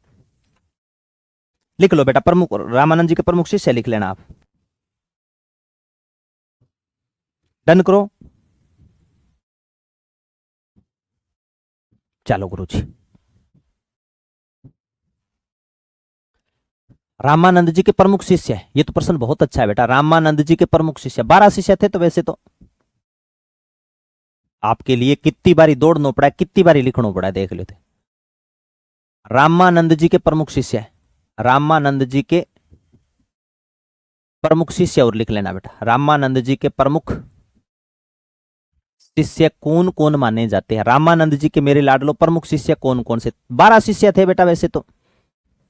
A: लिख लो बेटा, प्रमुख रामानंद जी के प्रमुख शिष्य लिख लेना आप, डन करो। चलो गुरुजी, रामानंद जी के प्रमुख शिष्य, ये तो प्रश्न बहुत अच्छा है बेटा। रामानंद जी के प्रमुख शिष्य 12 शिष्य थे, तो वैसे तो आपके लिए कितनी बारी दौड़ना पड़ा है, कितनी बारी लिखना पड़ा है, देख लेते। रामानंद जी के प्रमुख शिष्य, रामानंद जी के प्रमुख शिष्य और लिख लेना बेटा। रामानंद जी के प्रमुख शिष्य कौन कौन माने जाते हैं? रामानंद जी के मेरे लाडलो प्रमुख शिष्य कौन कौन से? 12 शिष्य थे बेटा वैसे तो।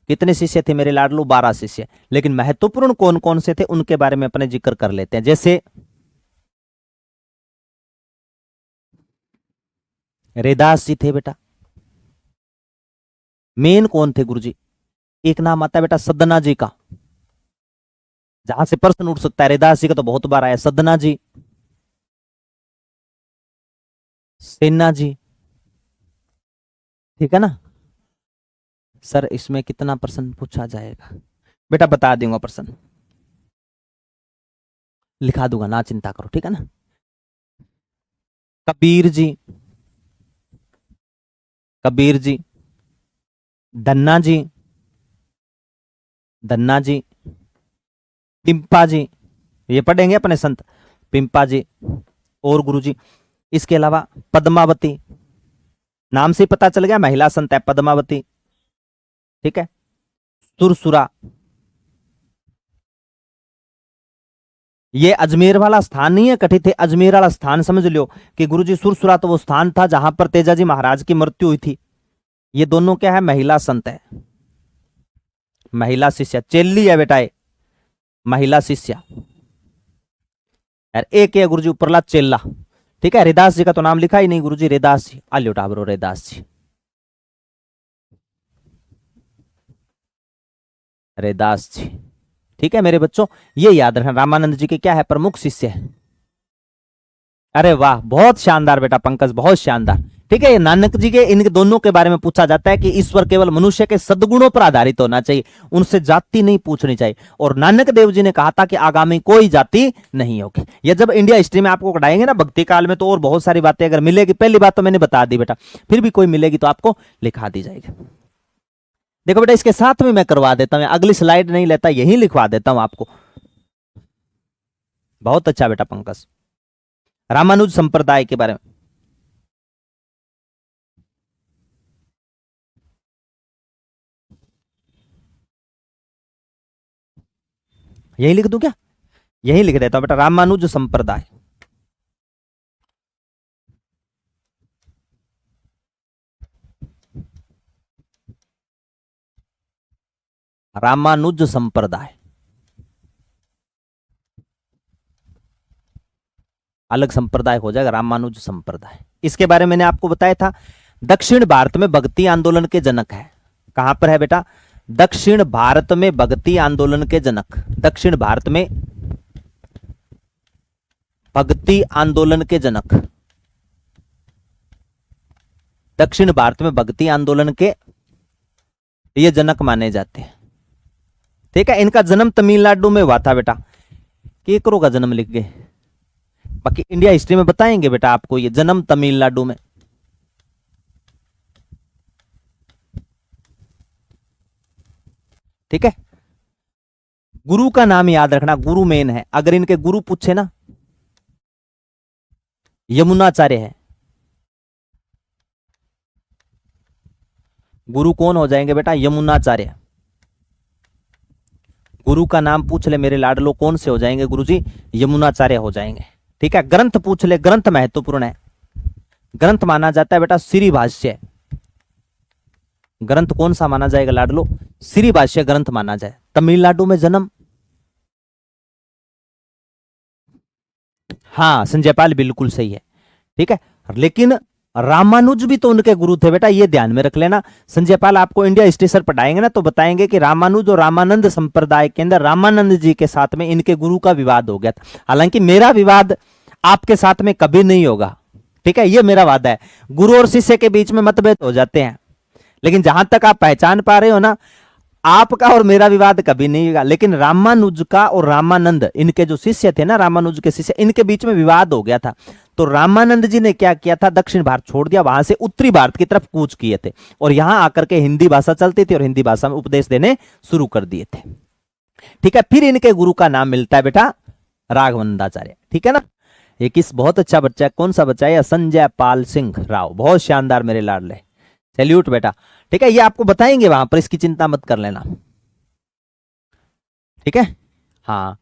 A: कितने शिष्य थे मेरे लाडलो? 12 शिष्य। लेकिन महत्वपूर्ण कौन कौन से थे उनके बारे में अपने जिक्र कर लेते हैं। जैसे रैदास जी थे बेटा, मेन कौन थे गुरुजी? एक नाम आता है बेटा सदना जी का, जहां से प्रश्न उठ सकता है। रैदास जी का तो बहुत बार आया, सदना जी, सेना जी, ठीक है ना। सर इसमें कितना प्रश्न पूछा जाएगा बेटा? बता दूंगा प्रश्न, लिखा दूंगा, ना चिंता करो, ठीक है ना। कबीर जी, कबीर जी, धन्ना जी, धन्ना जी, पिंपा जी, ये पढ़ेंगे अपने संत, पिंपा जी। और गुरुजी इसके अलावा पद्मावती, नाम से पता चल गया महिला संत है पद्मावती, ठीक है। सुरसुरा, ये अजमेर वाला स्थान नहीं है, कठित है अजमेर वाला स्थान, समझ लो कि गुरुजी सुरसुरा तो वो स्थान था जहां पर तेजाजी महाराज की मृत्यु हुई थी। ये दोनों क्या है? महिला संत है, महिला शिष्य, चेल्ली है बेटा ये, महिला शिष्य। एक है गुरुजी उपरला चेल्ला, ठीक है। रैदास जी का तो नाम लिखा ही नहीं गुरुजी, रैदास जी आल्यो टाबरो, रैदास जी, रैदास जी, ठीक है मेरे बच्चों। ये याद रखना, रामानंद जी के क्या है? प्रमुख शिष्य है। अरे वाह, बहुत शानदार बेटा पंकज, बहुत शानदार, ठीक है। ये नानक जी के, इन दोनों के बारे में पूछा जाता है कि ईश्वर केवल मनुष्य के सद्गुणों पर आधारित होना चाहिए, उनसे जाति नहीं पूछनी चाहिए। और नानक देव जी ने कहा था कि आगामी कोई जाति नहीं होगी। ये जब इंडिया हिस्ट्री में आपको पढ़ाएंगे ना भक्ति काल में, तो और बहुत सारी बातें अगर मिलेगी, पहली बात तो मैंने बता दी बेटा, फिर भी कोई मिलेगी तो आपको लिखा दी जाएगी। देखो बेटा इसके साथ में मैं करवा देता हूं, अगली स्लाइड नहीं लेता, यही लिखवा देता हूं आपको। बहुत अच्छा बेटा पंकज, रामानुज संप्रदाय के बारे में यही लिख दूं क्या? यही लिख देता हूं बेटा, रामानुज संप्रदाय। रामानुज संप्रदाय अलग संप्रदाय हो जाएगा, रामानुज संप्रदाय। इसके बारे में मैंने आपको बताया था, दक्षिण भारत में भक्ति आंदोलन के जनक है। कहां पर है बेटा? दक्षिण भारत में भक्ति आंदोलन के जनक, दक्षिण भारत में भक्ति आंदोलन के जनक, दक्षिण भारत में भक्ति आंदोलन के ये जनक माने जाते हैं, ठीक है। इनका जन्म तमिलनाडु में हुआ था बेटा। केकरो का जन्म लिख गए, बाकी इंडिया हिस्ट्री में बताएंगे बेटा आपको। ये जन्म तमिलनाडु में, ठीक है। गुरु का नाम याद रखना, गुरु मेन है। अगर इनके गुरु पूछे ना, यमुनाचार्य है। गुरु कौन हो जाएंगे बेटा? यमुनाचार्य। गुरु का नाम पूछ ले मेरे लाडलो, कौन से हो जाएंगे गुरुजी? यमुनाचार्य हो जाएंगे, ठीक है। ग्रंथ पूछ ले, ग्रंथ महत्वपूर्ण है। ग्रंथ माना जाता है बेटा श्री भाष्य। ग्रंथ कौन सा माना जाएगा लाडलो? श्री भाष्य ग्रंथ माना जाए। तमिलनाडु में जन्म, हाँ संजय पाल बिल्कुल सही है, ठीक है। लेकिन रामानुज भी तो उनके गुरु थे बेटा, ये ध्यान में रख लेना। संजय पाल आपको इंडिया हिस्ट्री सर पढ़ाएंगे ना, तो बताएंगे कि रामानुज और रामानंद संप्रदाय के अंदर रामानंद जी के साथ में इनके गुरु का विवाद हो गया था। हालांकि मेरा विवाद आपके साथ में कभी नहीं होगा, ठीक है, ये मेरा वादा है। गुरु और शिष्य के बीच में मतभेद हो जाते हैं, लेकिन जहां तक आप पहचान पा रहे हो ना, आपका और मेरा विवाद कभी नहीं होगा। लेकिन रामानुज का और रामानंद, इनके जो शिष्य थे ना, रामानुज के शिष्य, इनके बीच में विवाद हो गया था। तो रामानंद जी ने क्या किया था, दक्षिण भारत छोड़ दिया, वहां से उत्तरी भारत की तरफ कूच किए थे, और यहां आकर के हिंदी भाषा चलती थी और हिंदी भाषा में उपदेश देने शुरू कर दिए थे, ठीक है। फिर इनके गुरु का नाम मिलता है बेटा राघवानंदाचार्य, ठीक है ना। ये किस बहुत अच्छा बच्चा है, कौन सा बच्चा है? संजय पाल सिंह राव, बहुत शानदार मेरे लाडले, सैल्यूट बेटा, ठीक है। ये आपको बताएंगे वहां पर, इसकी चिंता मत कर लेना, ठीक है। हाँ,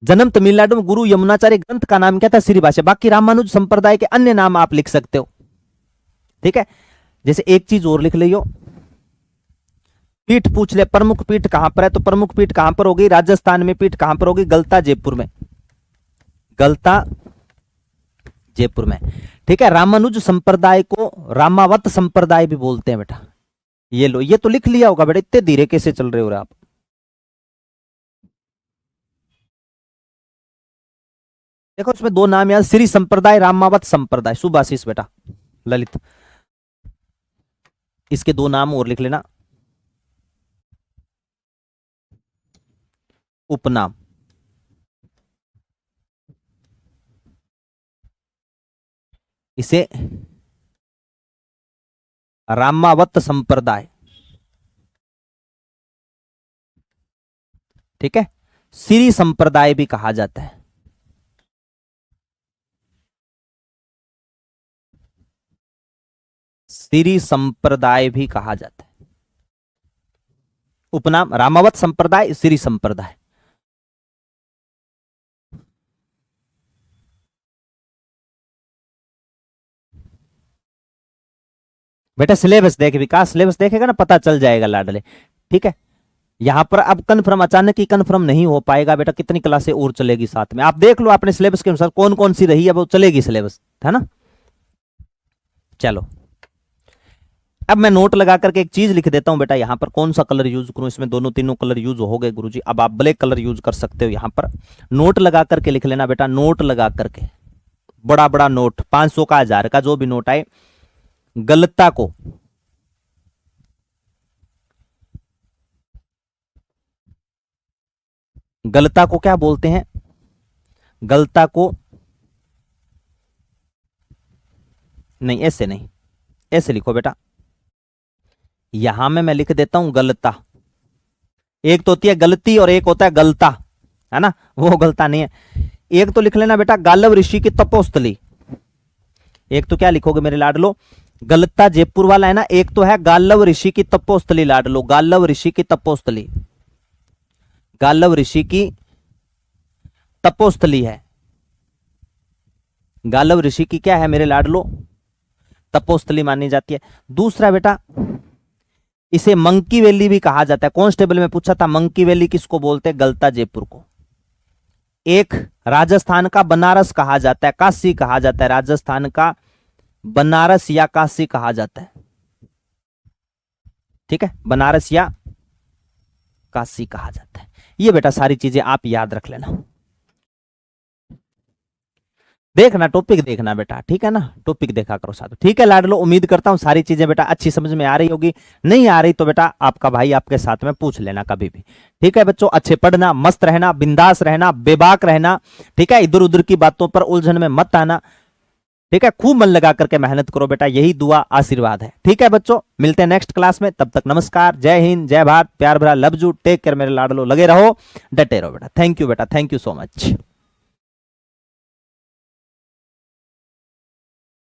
A: जन्म तमिलनाडु में, गुरु यमुनाचार्य, ग्रंथ का नाम क्या था? श्री भाष्य। बाकी रामानुज संप्रदाय के अन्य नाम आप लिख सकते हो, ठीक है। जैसे एक चीज और लिख लियो, पीठ पूछ ले, प्रमुख पीठ कहां पर है? तो प्रमुख पीठ कहां पर होगी? राजस्थान में। पीठ कहां पर होगी? गलता जयपुर में, गलता जयपुर में, ठीक है। रामानुज संप्रदाय को रामावत संप्रदाय भी बोलते हैं बेटा। ये लो, ये तो लिख लिया होगा बेटा, इतने धीरे कैसे चल रहे हो आप? देखो इसमें दो नाम याद, श्री संप्रदाय, रामावत संप्रदाय। सुभाशीष बेटा, ललित, इसके दो नाम और लिख लेना, उपनाम। इसे रामावत संप्रदाय, ठीक है। श्री संप्रदाय भी कहा जाता है, श्री संप्रदाय भी कहा जाता है। उपनाम रामावत संप्रदाय, श्री संप्रदाय। बेटा सिलेबस देख, विकास सिलेबस देखेगा ना, पता चल जाएगा लाडले, ठीक है। यहां पर अब कन्फर्म अचानक ही कन्फर्म नहीं हो पाएगा बेटा, कितनी क्लासें और चलेगी साथ में, आप देख लो अपने सिलेबस के अनुसार कौन कौन सी रही है, वो चलेगी सिलेबस, है ना। चलो अब मैं नोट लगा करके एक चीज लिख देता हूं बेटा, यहां पर कौन सा कलर यूज करूं? इसमें दोनों तीनों कलर यूज हो गए गुरुजी, अब आप ब्लैक कलर यूज कर सकते हो। यहां पर नोट लगा करके लिख लेना बेटा, नोट लगा करके, बड़ा बड़ा नोट, 500 का, 1000 का, जो भी नोट आए। गलता को गलता को क्या बोलते हैं? गलता को नहीं, ऐसे नहीं, ऐसे लिखो बेटा, यहां में मैं लिख देता हूं गलता। एक तो होती है गलती और एक होता है गलता, है ना, वो गलता नहीं है। एक तो लिख लेना बेटा गालव ऋषि की तपोस्थली, एक तो क्या लिखोगे मेरे लाडलो? गलता जयपुर वाला है ना, एक तो है गालव ऋषि की तपोस्थली लाडलो, गालव ऋषि की तपोस्थली, गालव ऋषि की तपोस्थली है। गालव ऋषि की क्या है मेरे लाडलो? तपोस्थली मानी जाती है। दूसरा बेटा, इसे मंकी वैली भी कहा जाता है, कांस्टेबल में पूछा था, मंकी वैली किसको बोलते हैं? गलता जयपुर को। एक राजस्थान का बनारस कहा जाता है, काशी कहा जाता है, राजस्थान का बनारस या काशी कहा जाता है, ठीक है, बनारस या काशी कहा जाता है। ये बेटा सारी चीजें आप याद रख लेना। देखना, टॉपिक देखना बेटा, ठीक है ना, टॉपिक देखा करो साथ। ठीक है लाडलो, उम्मीद करता हूँ सारी चीजें बेटा अच्छी समझ में आ रही होगी। नहीं आ रही तो बेटा आपका भाई आपके साथ में पूछ लेना कभी भी। ठीक है बच्चों, अच्छे पढ़ना, मस्त रहना, बिंदास रहना, बेबाक रहना। ठीक है, इधर उधर की बातों पर उलझन में मत आना। ठीक है, खूब मन लगा करके मेहनत करो बेटा, यही दुआ आशीर्वाद है। ठीक है बच्चों, मिलते हैं नेक्स्ट क्लास में, तब तक नमस्कार, जय हिंद, जय भारत, प्यार भरा लव यू, टेक केयर मेरे लाडलो, लगे रहो, डटे रहो बेटा। थैंक यू बेटा, थैंक यू सो मच।